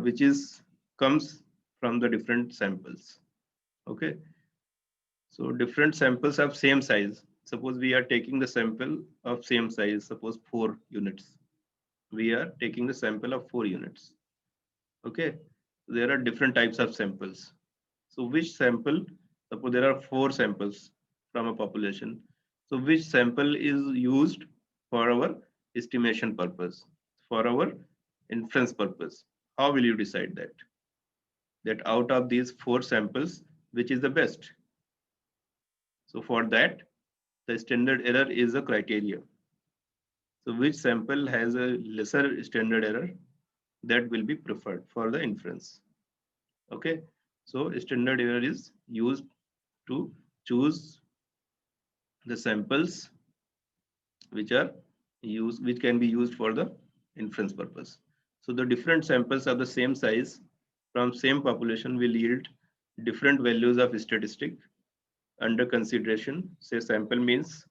which is comes from the different samples. Okay, so different samples have same size. Suppose we are taking the sample of same size, suppose 4 units. We are taking the sample of 4 units. Okay, there are different types of samples. So which sample, suppose there are 4 samples from a population. So which sample is used for our estimation purpose, for our inference purpose? How will you decide that? That out of these 4 samples, which is the best? So for that, the standard error is a criteria. So which sample has a lesser standard error, that will be preferred for the inference. Okay, so standard error is used to choose the samples which are used, which can be used for the inference purpose. So the different samples of the same size from same population will yield different values of statistic under consideration. Say sample means,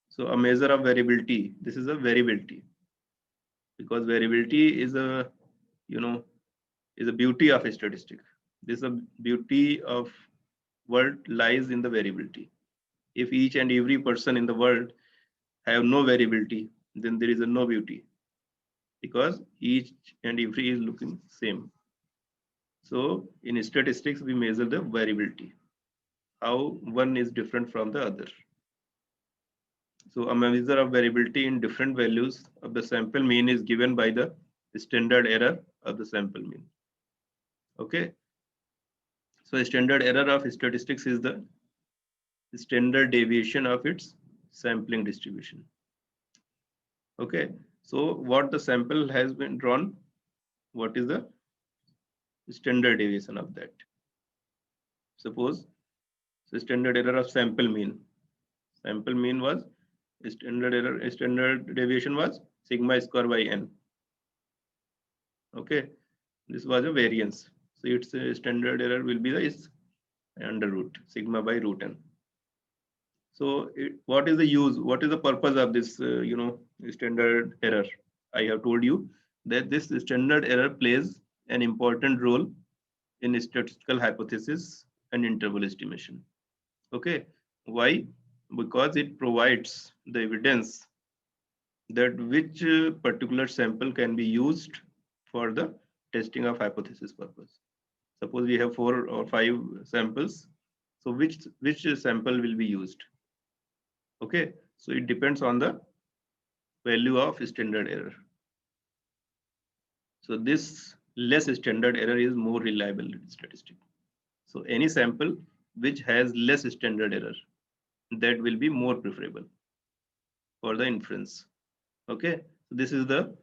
so a measure of variability. This is a variability, because variability is a, you know, is a beauty of a statistic. This is a beauty of world lies in the variability. If each and every person in the world have no variability, then there is a no beauty, because each and every is looking same. So in statistics, we measure the variability, how one is different from the other. So a measure of variability in different values of the sample mean is given by the standard error of the sample mean. Okay. So standard error of statistics is the standard deviation of its sampling distribution. Okay. So what the sample has been drawn, what is the standard deviation of that? Suppose the standard error of sample mean. Sample mean was standard deviation was sigma square by n. Okay, this was a variance. So its standard error will be the under root sigma by root n. So what is the use? What is the purpose of this standard error? I have told you that this standard error plays an important role in statistical hypothesis and interval estimation. Okay, why? Because it provides the evidence that which particular sample can be used for the testing of hypothesis purpose. Suppose we have 4 or 5 samples. So which sample will be used? Okay, so it depends on the value of standard error. So this less standard error is more reliable statistic. So any sample which has less standard error, that will be more preferable for the inference. Okay, so this is the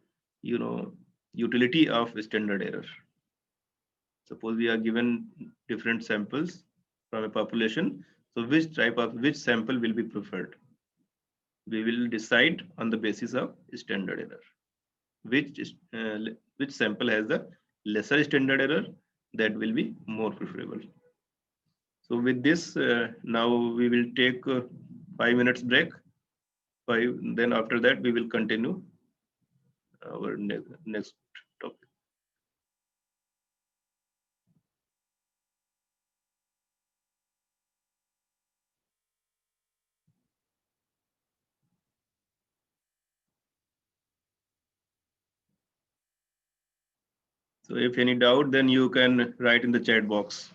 utility of standard error. Suppose we are given different samples from a population. So which sample will be preferred? We will decide on the basis of standard error. Which sample has the lesser standard error, that will be more preferable. So with this, now we will take 5 minutes break. Then after that we will continue our next topic. So if any doubt, then you can write in the chat box.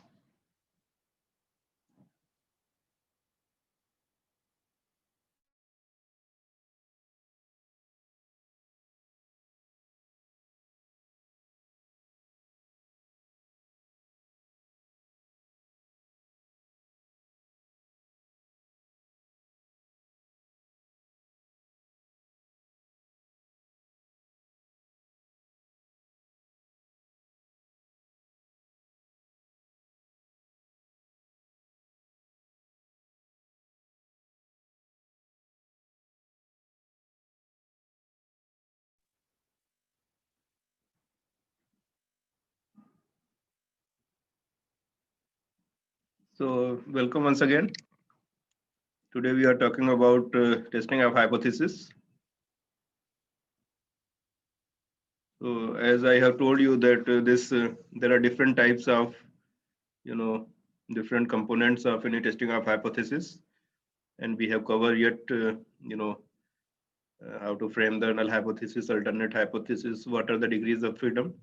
So welcome once again. Today we are talking about testing of hypothesis. So as I have told you that there are different types of different components of any testing of hypothesis, and we have covered yet how to frame the null hypothesis, alternate hypothesis, what are the degrees of freedom.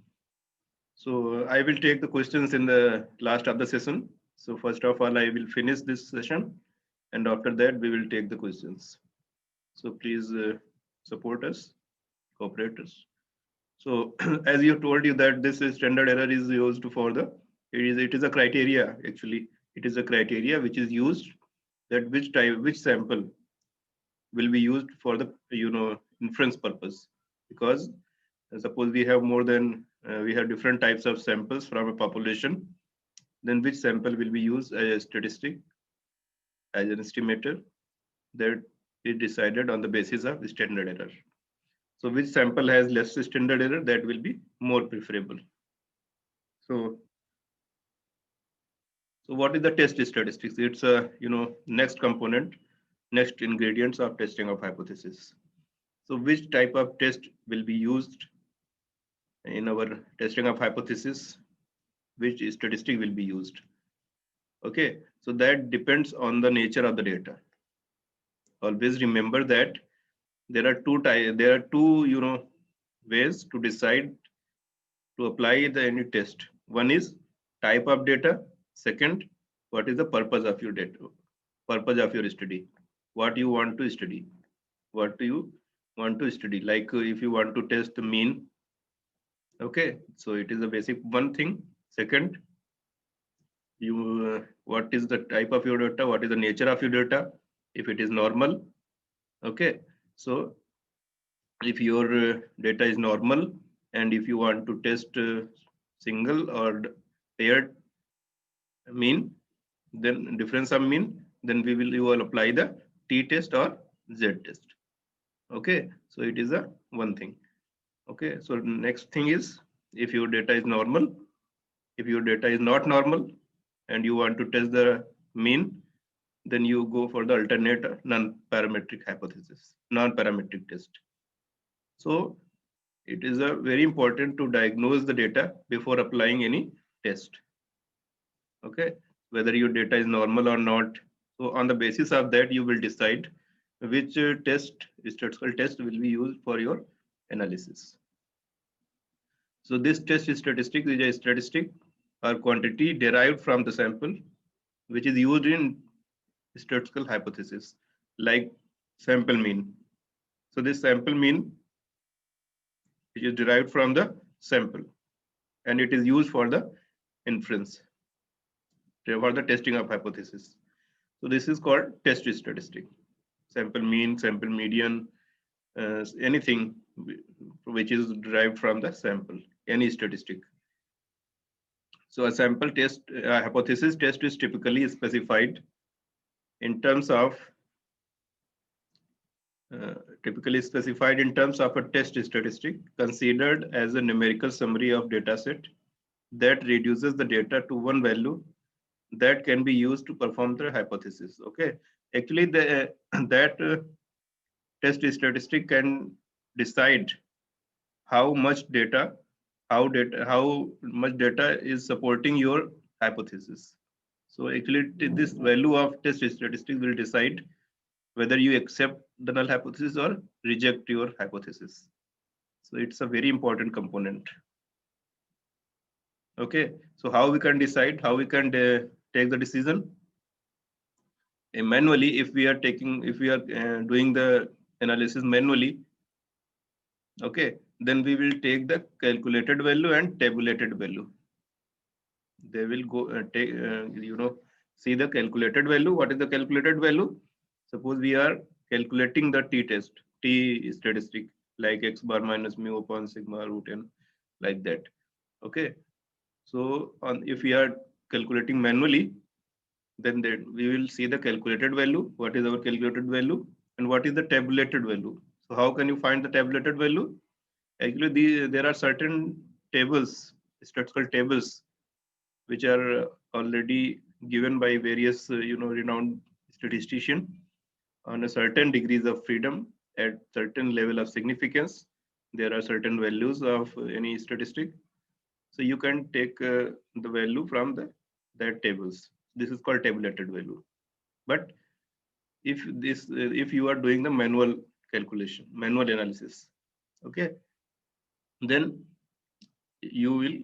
So I will take the questions in the last of the session. So first of all, I will finish this session, and after that we will take the questions. So please support us, cooperate us. So as you told you that this standard error is used for the, it is a criteria actually. It is a criteria which is used that which sample will be used for the inference purpose. Because suppose we have more than we have different types of samples from a population, then which sample will be used as a statistic, as an estimator, that is decided on the basis of standard error. So which sample has less standard error, that will be more preferable. So what is the test statistics? It's a next component, next ingredients of testing of hypothesis. So which type of test will be used in our testing of hypothesis? Which statistic will be used? Okay, so that depends on the nature of the data. Always remember that there are two ways to decide to apply the any test. One is type of data. Second, what is the purpose of your data, purpose of your study, what you want to study, what do you want to study. Like if you want to test the mean, okay, so it is a basic one thing. Second, what is the type of your data, what is the nature of your data, if it is normal. Okay, so if your data is normal, and if you want to test single or paired mean, then difference of mean, then you will apply the t-test or z-test. Okay, so it is a one thing. Okay, so next thing is, if your data is normal, if your data is not normal and you want to test the mean, then you go for the alternate non-parametric hypothesis, non-parametric test. So it is a very important to diagnose the data before applying any test. Okay, whether your data is normal or not. So on the basis of that, you will decide which statistical test will be used for your analysis. So this test statistic is a statistic or quantity derived from the sample, which is used in statistical hypothesis. Like sample mean. So this sample mean is derived from the sample, and it is used for the inference, for the testing of hypothesis. So this is called test statistic. Sample mean, sample median, anything which is derived from the sample, any statistic. So a sample test, a hypothesis test is typically specified in terms of a test statistic considered as a numerical summary of dataset that reduces the data to one value that can be used to perform the hypothesis. Okay, actually the that test statistic can decide how much data, how much data is supporting your hypothesis. So actually this value of test statistic will decide whether you accept the null hypothesis or reject your hypothesis. So it's a very important component. Okay, so how we can decide, how we can take the decision? Manually, if we are doing the analysis manually, okay, then we will take the calculated value and tabulated value. They will go take see the calculated value. What is the calculated value? Suppose we are calculating the t statistic, like x bar minus mu upon sigma root n, like that. Okay, so if we are calculating manually, then we will see the calculated value. What is our calculated value, and what is the tabulated value? So how can you find the tabulated value? Actually, there are certain tables, statistical tables, which are already given by various renowned statistician on a certain degrees of freedom at certain level of significance. There are certain values of any statistic, so you can take the value from that tables. This is called tabulated value. But if you are doing the manual calculation, manual analysis, okay, then you will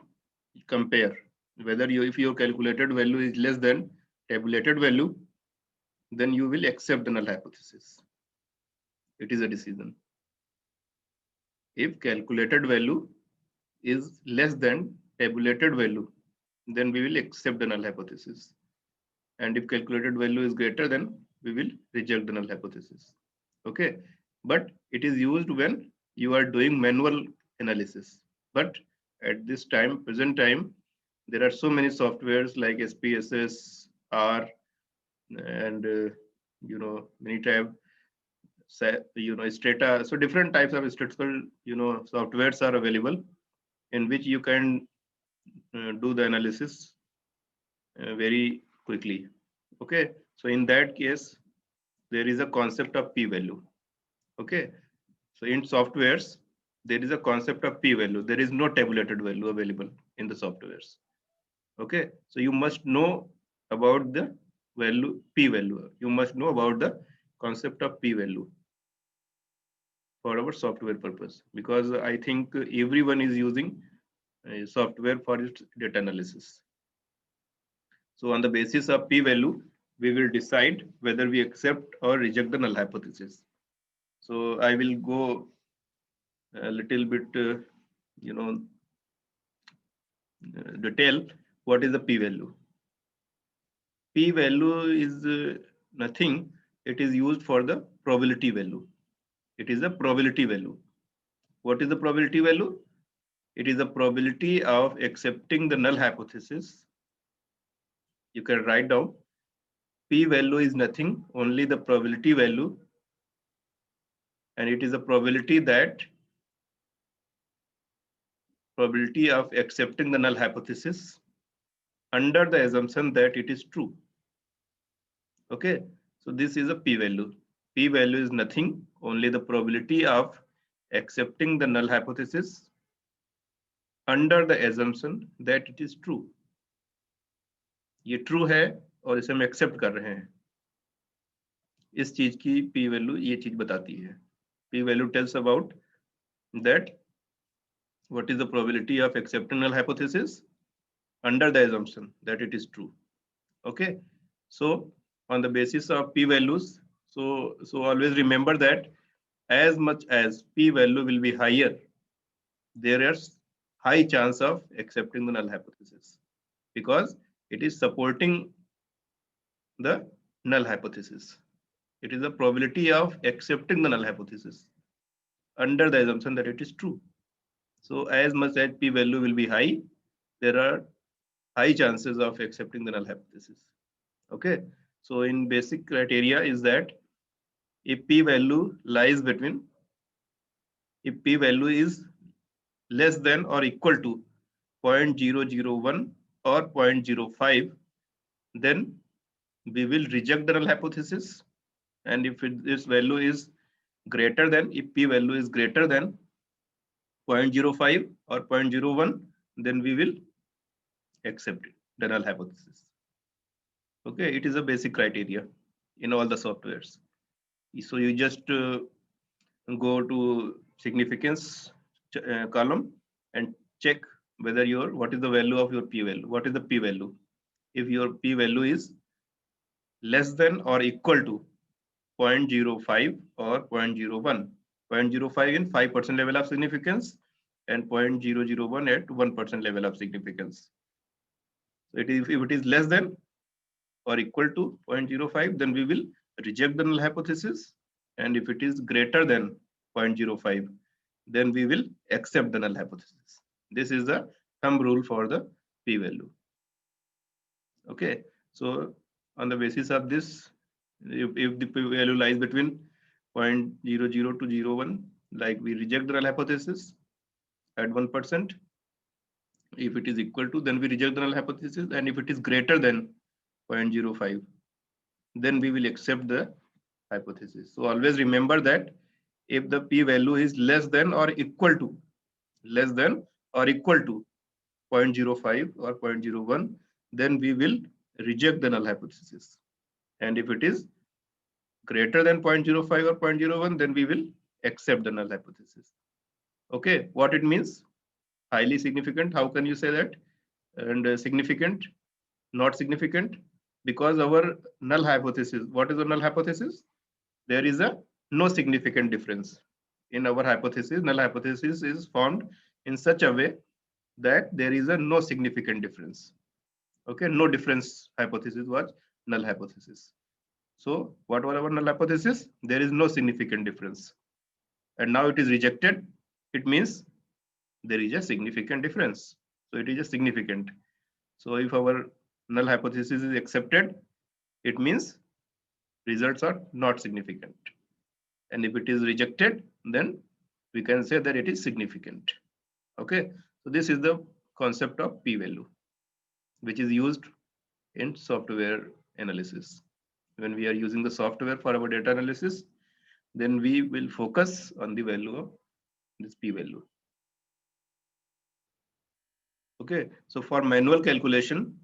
compare whether if your calculated value is less than tabulated value, then you will accept the null hypothesis. It is a decision. If calculated value is less than tabulated value, then we will accept the null hypothesis. And if calculated value is greater, then we will reject the null hypothesis. Okay, but it is used when you are doing manual analysis. But at this time, present time, there are so many softwares like SPSS, R, and many type, Strata. So different types of statistical softwares are available in which you can do the analysis very quickly. Okay, so in that case, there is a concept of p-value. Okay, so in softwares, there is a concept of p-value. There is no tabulated value available in the softwares. Okay, so you must know about the value, p-value. You must know about the concept of p-value for our software purpose, because I think everyone is using software for its data analysis. So on the basis of p-value, we will decide whether we accept or reject the null hypothesis. So I will go a little bit, detail what is the p-value. P-value is nothing. It is used for the probability value. It is a probability value. What is the probability value? It is the probability of accepting the null hypothesis. You can write down p-value is nothing, only the probability value, and it is a probability of accepting the null hypothesis under the assumption that it is true. Okay, so this is a p-value. P-value is nothing, only the probability of accepting the null hypothesis under the assumption that it is true. ये true है और इसे हम accept कर रहे हैं. इस चीज की p-value ये चीज बताती है. P-value tells about that what is the probability of accepting null hypothesis under the assumption that it is true. Okay, so on the basis of p-values, So always remember that as much as p value will be higher, there is high chance of accepting the null hypothesis, because it is supporting the null hypothesis. It is the probability of accepting the null hypothesis under the assumption that it is true. So as much as p value will be high, there are high chances of accepting the null hypothesis. Okay. So in basic criteria is that if p value lies between, if p value is less than or equal to 0.001 or 0.05, then we will reject the null hypothesis. And if this value is greater than, if p value is greater than 0.05 or 0.01, then we will accept it, the null hypothesis. Okay, it is a basic criteria in all the softwares. So you just go to significance column and check whether your, what is the value of your p value, what is the p value. If your p value is less than or equal to 0.05 or 0.01, 0.05 in 5% level of significance and 0.001 at 1% level of significance. So it is, if it is less than or equal to 0.05, then we will reject the null hypothesis. And if it is greater than 0.05, then we will accept the null hypothesis. This is the thumb rule for the p value. Okay, so on the basis of this, if the p value lies between 0.00 to 0.01, like we reject the null hypothesis at 1%. If it is equal to, then we reject the null hypothesis, and if it is greater than 0.05, then we will accept the hypothesis. So always remember that if the p value is less than or equal to, less than or equal to 0.05 or 0.01, then we will reject the null hypothesis. And if it is greater than 0.05 or 0.01, then we will accept the null hypothesis. Okay, what it means? Highly significant, how can you say that? And significant, not significant, because our null hypothesis, what is the null hypothesis? There is a no significant difference in our hypothesis. Null hypothesis is formed in such a way that there is a no significant difference. Okay, no difference hypothesis was null hypothesis. So what was our null hypothesis? There is no significant difference. And now it is rejected. It means there is a significant difference. So it is a significant. So if our null hypothesis is accepted, it means results are not significant. And if it is rejected, then we can say that it is significant. Okay, so this is the concept of p value, which is used in software analysis. When we are using the software for our data analysis, then we will focus on the value of this p value. Okay, so for manual calculation,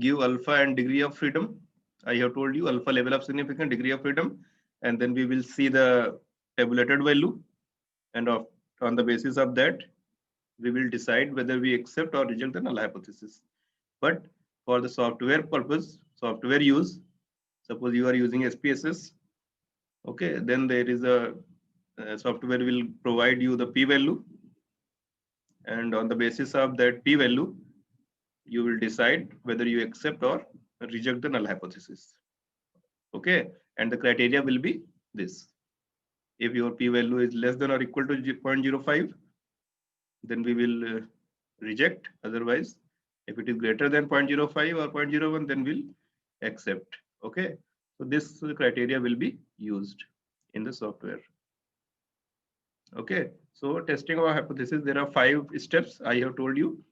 give alpha and degree of freedom. I have told you alpha level of significance, degree of freedom, and then we will see the tabulated value, and on the basis of that, we will decide whether we accept or reject the null hypothesis. But for the software purpose, software use, suppose you are using SPSS, okay, then there is a software will provide you the p value, and on the basis of that p value, you will decide whether you accept or reject the null hypothesis. Okay, and the criteria will be this. If your p value is less than or equal to 0.05, then we will reject. Otherwise, if it is greater than 0.05 or 0.01, then we'll accept. Okay, so this criteria will be used in the software. Okay, so testing our hypothesis, there are 5 steps I have told you.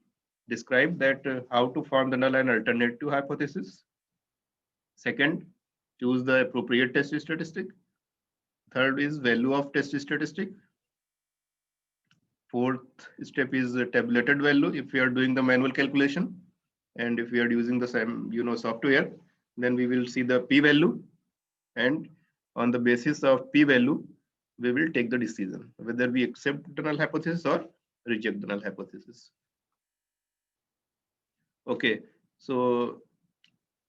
Describe that how to form the null and alternative hypothesis. Second, choose the appropriate test statistic. Third is value of test statistic. Fourth step is the tabulated value if we are doing the manual calculation, and if we are using the same software, then we will see the p value, and on the basis of p value, we will take the decision whether we accept the null hypothesis or reject the null hypothesis. Okay, so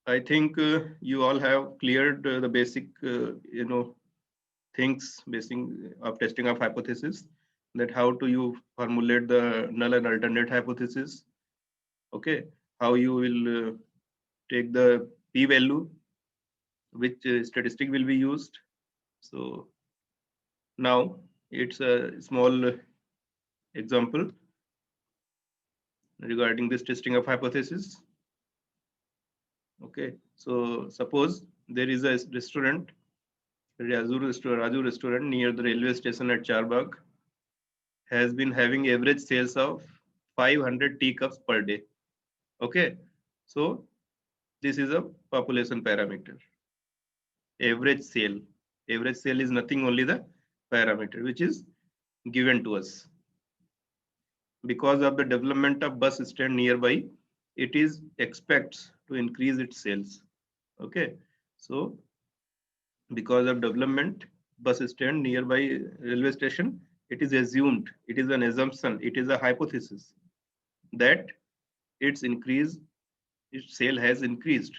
I think you all have cleared the basic, things basic of testing of hypothesis, that how do you formulate the null and alternate hypothesis. Okay, how you will take the p-value, which statistic will be used. So now it's a small example regarding this testing of hypothesis. Okay, so suppose there is a restaurant, Raju restaurant near the railway station at Charbagh, has been having average sales of 500 teacups per day. Okay, so this is a population parameter. Average sale. Average sale is nothing, only the parameter which is given to us. Because of the development of bus stand nearby, it is expects to increase its sales. Okay, so because of development bus stand nearby railway station, it is assumed, it is an assumption, it is a hypothesis that its increase, its sale has increased.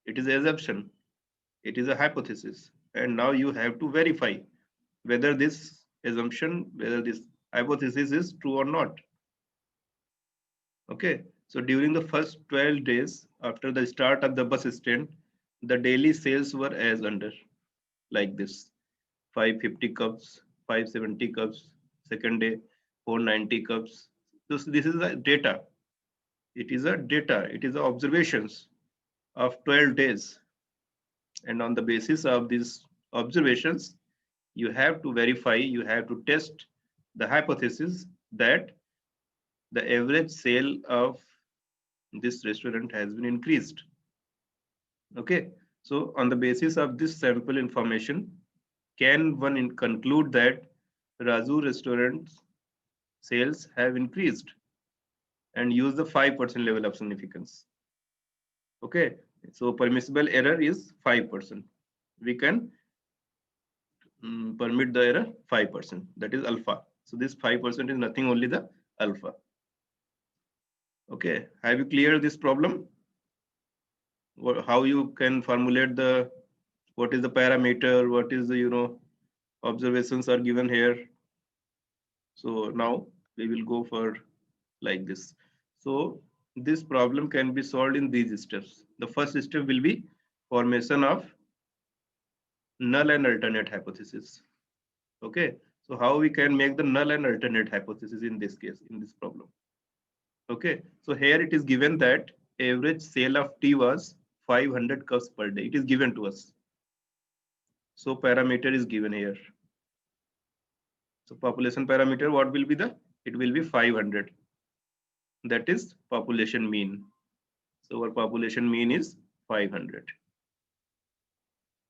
It is assumption, it is a hypothesis, and now you have to verify whether this assumption, whether this hypothesis is true or not. Okay, so during the first 12 days after the start of the bus stand, the daily sales were as under, like this: 550 cups, 570 cups, second day 490 cups. So this is a data. It is a data, it is observations of 12 days. And on the basis of these observations, you have to verify, you have to test the hypothesis that the average sale of this restaurant has been increased. Okay, so on the basis of this sample information, can one conclude that Raju restaurant's sales have increased, and use the 5% level of significance. Okay, so permissible error is 5%. We can permit the error 5%, that is alpha. So this 5% is nothing, only the alpha. Okay, have you cleared this problem? How you can formulate the, what is the parameter, what is the observations are given here. So now we will go for like this. So this problem can be solved in these steps. The first step will be formation of null and alternate hypothesis. Okay, so how we can make the null and alternate hypothesis in this case, in this problem. Okay, so here it is given that average sale of tea was 500 cups per day. It is given to us. So parameter is given here. So population parameter, what will be the? It will be 500. That is population mean. So our population mean is 500.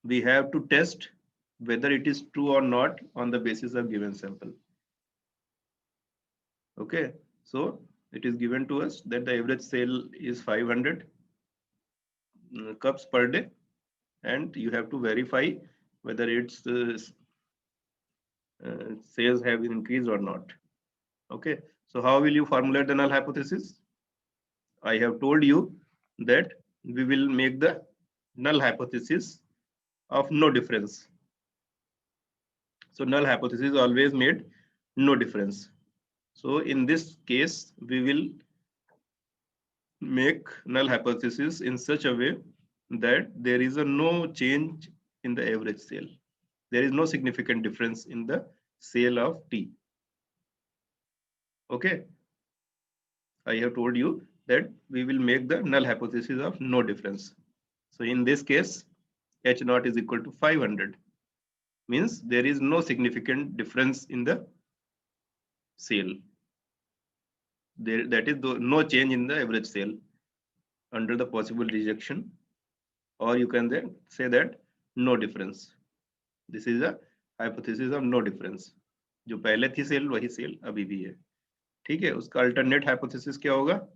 We have to test whether it is true or not on the basis of given sample. Okay, so it is given to us that the average sale is 500 cups per day, and you have to verify whether its sales have increased or not. Okay, so how will you formulate the null hypothesis? I have told you that we will make the null hypothesis of no difference. So null hypothesis is always made no difference. So in this case, we will make null hypothesis in such a way that there is a no change in the average sale. There is no significant difference in the sale of tea. Okay, I have told you that we will make the null hypothesis of no difference. So in this case, H naught is equal to 500, means there is no significant difference in the sale. That is no change in the average sale under the possible rejection, or you can then say that no difference. This is a hypothesis of no difference. जो पहले थी cell वही cell अभी भी है. ठीक है, उसका अल्टरनेट हाइपोथेसिस क्या होगा?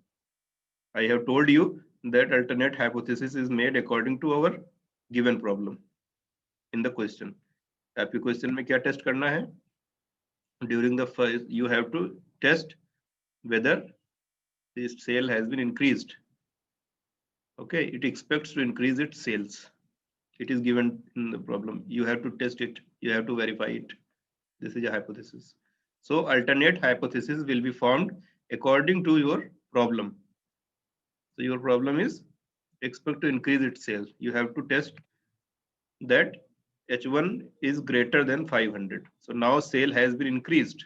I have told you that alternate hypothesis is made according to our given problem in the question. आपके क्वेश्चन में क्या टेस्ट करना है? During the first, you have to test whether this sale has been increased. Okay, it expects to increase its sales. It is given in the problem. You have to test it. You have to verify it. This is a hypothesis. So alternate hypothesis will be formed according to your problem. So your problem is expect to increase its sales. You have to test that H1 is greater than 500. So now sale has been increased,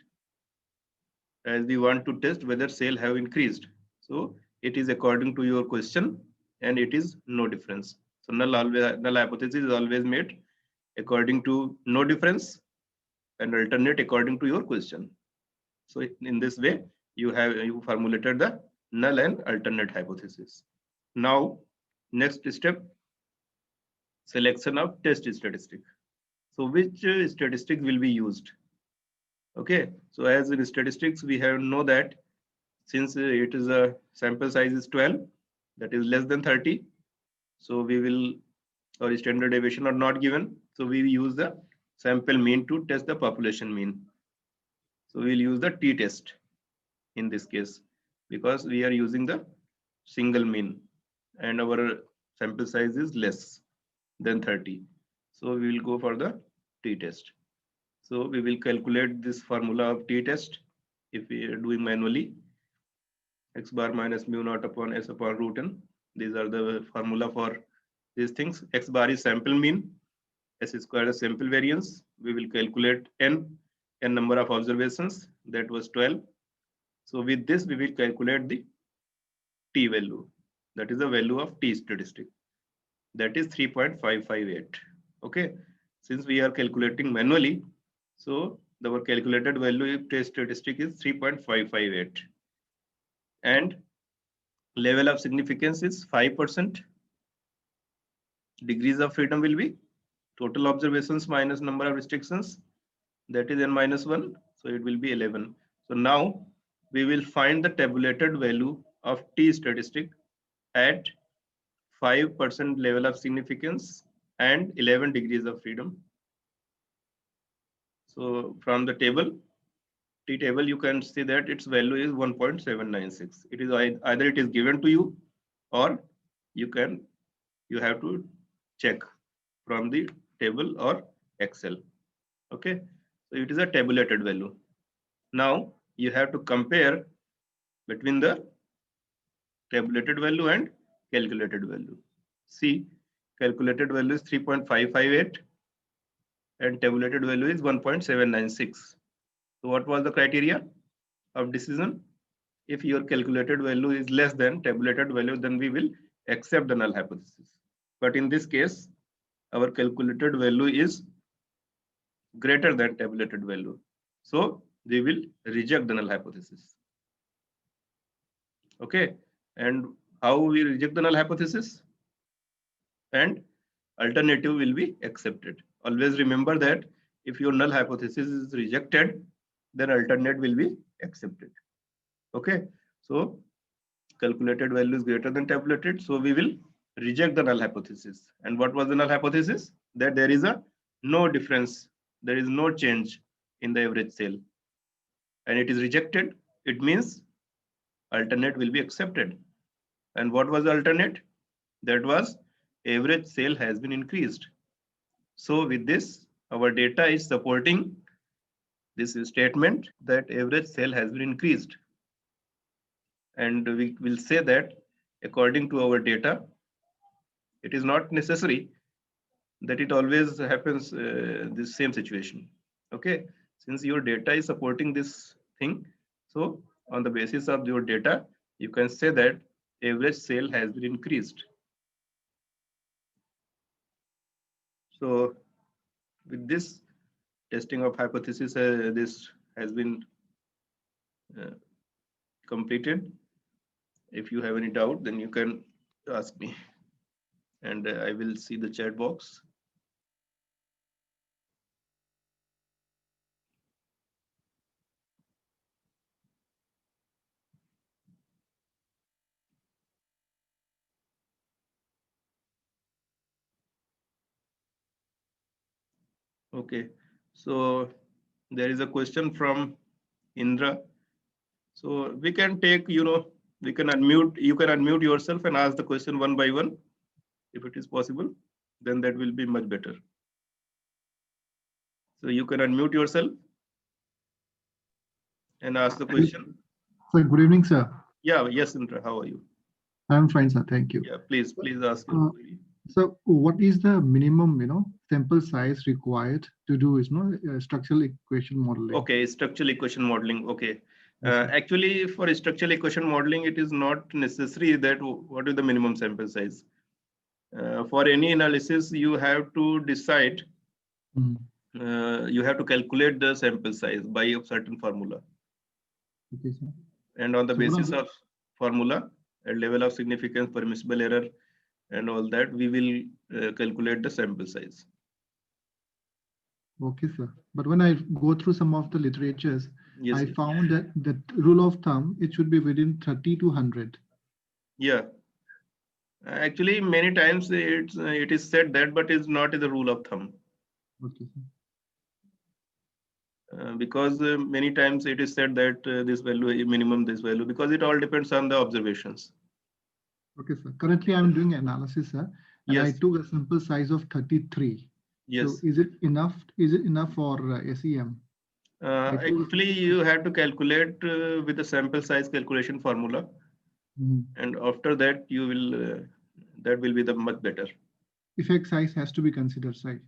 as we want to test whether sale have increased. So it is according to your question and it is no difference. So null hypothesis is always made according to no difference and alternate according to your question. So in this way, you formulated the null and alternate hypothesis. Now, next step, selection of test statistic. So which statistic will be used? Okay, so as in statistics, we have know that since it is a sample size is 12, that is less than 30. So we will, or standard deviation are not given. So we use the sample mean to test the population mean. So we'll use the t-test in this case because we are using the single mean and our sample size is less than 30. So we will go for the t-test. So we will calculate this formula of t-test if we are doing manually. X bar minus mu naught upon S upon root n. These are the formula for these things. X bar is sample mean. S square is sample variance. We will calculate n number of observations. That was 12. So with this, we will calculate the t value. That is the value of t statistic. That is 3.558. Okay. Since we are calculating manually, so our calculated value of t statistic is 3.558. And level of significance is 5%. Degrees of freedom will be total observations minus number of restrictions. That is n minus 1. So it will be 11. So now we will find the tabulated value of t statistic at 5% level of significance and 11 degrees of freedom. So from the table, t table, you can see that its value is 1.796. It is either it is given to you or you have to check from the table or Excel. Okay, so it is a tabulated value. Now you have to compare between the tabulated value and calculated value. See, calculated value is 3.558 and tabulated value is 1.796. So what was the criteria of decision? If your calculated value is less than tabulated value, then we will accept the null hypothesis. But in this case, our calculated value is greater than tabulated value. So we will reject the null hypothesis. Okay, and how we reject the null hypothesis? And alternative will be accepted. Always remember that if your null hypothesis is rejected, then alternate will be accepted. Okay, so calculated value is greater than tabulated, so we will reject the null hypothesis. And what was the null hypothesis? That there is a no difference, there is no change in the average sale, and it is rejected. It means alternate will be accepted. And what was the alternate? That was average sale has been increased. So with this, our data is supporting this statement that average sale has been increased. And we will say that according to our data, it is not necessary that it always happens this same situation. Okay, since your data is supporting this thing, so on the basis of your data, you can say that average sale has been increased. So with this testing of hypothesis, this has been completed. If you have any doubt, then you can ask me and I will see the chat box. Okay, so there is a question from Indra. So we can take, You can unmute yourself and ask the question one by one, if it is possible. Then that will be much better. So you can unmute yourself and ask the question. Sir, good evening, sir. Yeah, yes, Indra, how are you? I'm fine, sir. Thank you. Yeah, please ask your query. So what is the minimum, sample size required to do structural equation modeling? Okay, structural equation modeling. Okay. Yes, Actually, for structural equation modeling, it is not necessary that what is the minimum sample size. For any analysis, you have to decide, you have to calculate the sample size by a certain formula. Okay, sir. And on the basis of formula, at level of significance, permissible error, and all that, we will calculate the sample size. Okay, sir. But when I go through some of the literatures, yes, I found that the rule of thumb, it should be within 30 to 100. Yeah. Actually, many times it is said that, but it's not the rule of thumb. Okay, sir. Because many times it is said that this value, minimum this value, because it all depends on the observations. Okay, sir. Currently, I'm doing analysis, sir, and yes. I took a sample size of 33. Yes. So is it enough? Is it enough for SEM? Actually, you have to calculate with the sample size calculation formula, and after that you will that will be the much better. Effect size has to be considered, right?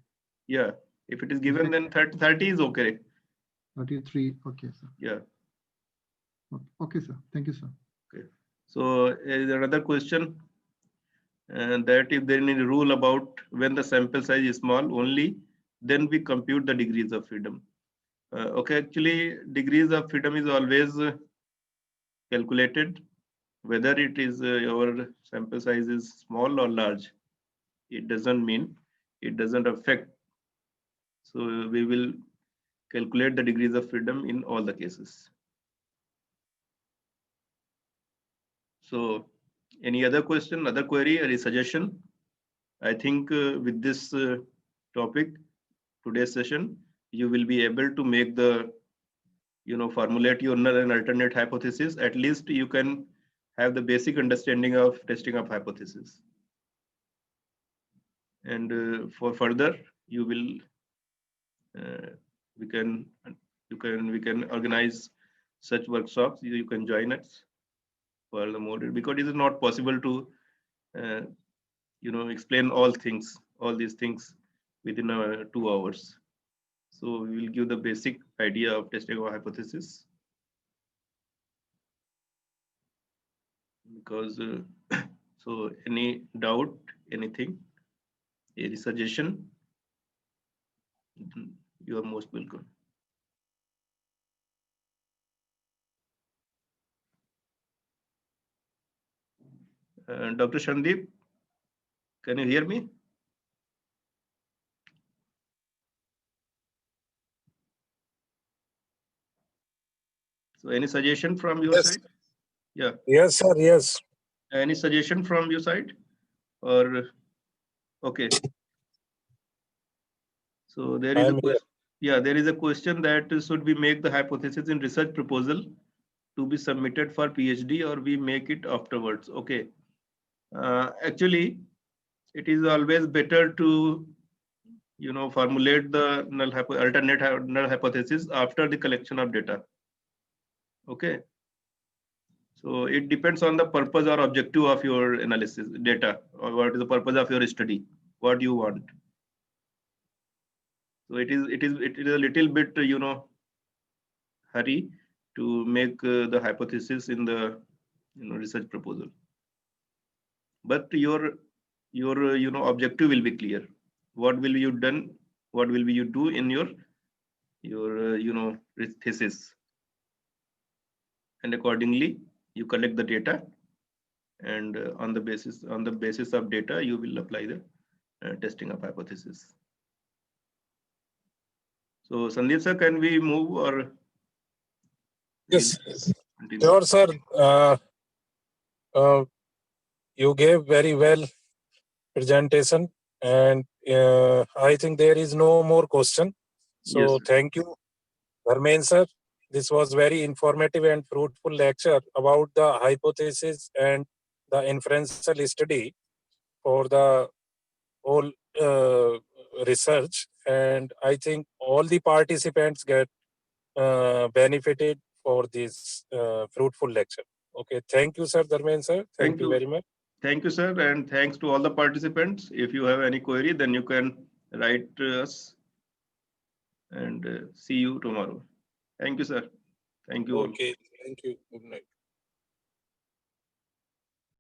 Yeah, if it is given, then 30 is okay. 33, okay, sir. Yeah. Okay, sir. Thank you, sir. Okay. So another question, that if there is any rule about when the sample size is small only, then we compute the degrees of freedom. Okay, actually, degrees of freedom is always calculated, whether it is your sample size is small or large. It doesn't mean, it doesn't affect. So we will calculate the degrees of freedom in all the cases. So any other question, other query, or any suggestion? I think with this topic, today's session, you will be able to make the, formulate your null and alternate hypothesis. At least you can have the basic understanding of testing of hypothesis. And for further, you will, we can organize such workshops. You can join us for the more, because it is not possible to, explain all these things within 2 hours. So we will give the basic idea of testing our hypothesis. Because so any doubt, anything, any suggestion, you are most welcome. Dr. Shandeep, can you hear me? So any suggestion from your side? Yeah. Yes, sir. Yes. Any suggestion from your side? Or okay. So there is a question. Yeah, there is a question that should we make the hypothesis in research proposal to be submitted for PhD, or we make it afterwards? Okay. Actually, it is always better to formulate the alternate null hypothesis after the collection of data. Okay. So it depends on the purpose or objective of your analysis data, or what is the purpose of your study, what you want. So it is a little bit hurry to make the hypothesis in the research proposal. But your objective will be clear. What will you done? What will you do in your thesis? And accordingly, you collect the data, and on the basis of data, you will apply the testing of hypothesis. So Sandeep sir, can we move or? Yes. Sure, sir. You gave very well presentation, and I think there is no more question. So yes, thank you, Dharmen sir. this was very informative and fruitful lecture about the hypothesis and the inferential study for the whole research. And I think all the participants get benefited for this fruitful lecture. Okay, thank you, sir, Dharmen sir. Thank you very much. Thank you, sir, and thanks to all the participants. If you have any query, then you can write to us, and see you tomorrow. Thank you, sir. Thank you all. Okay, thank you. Good night.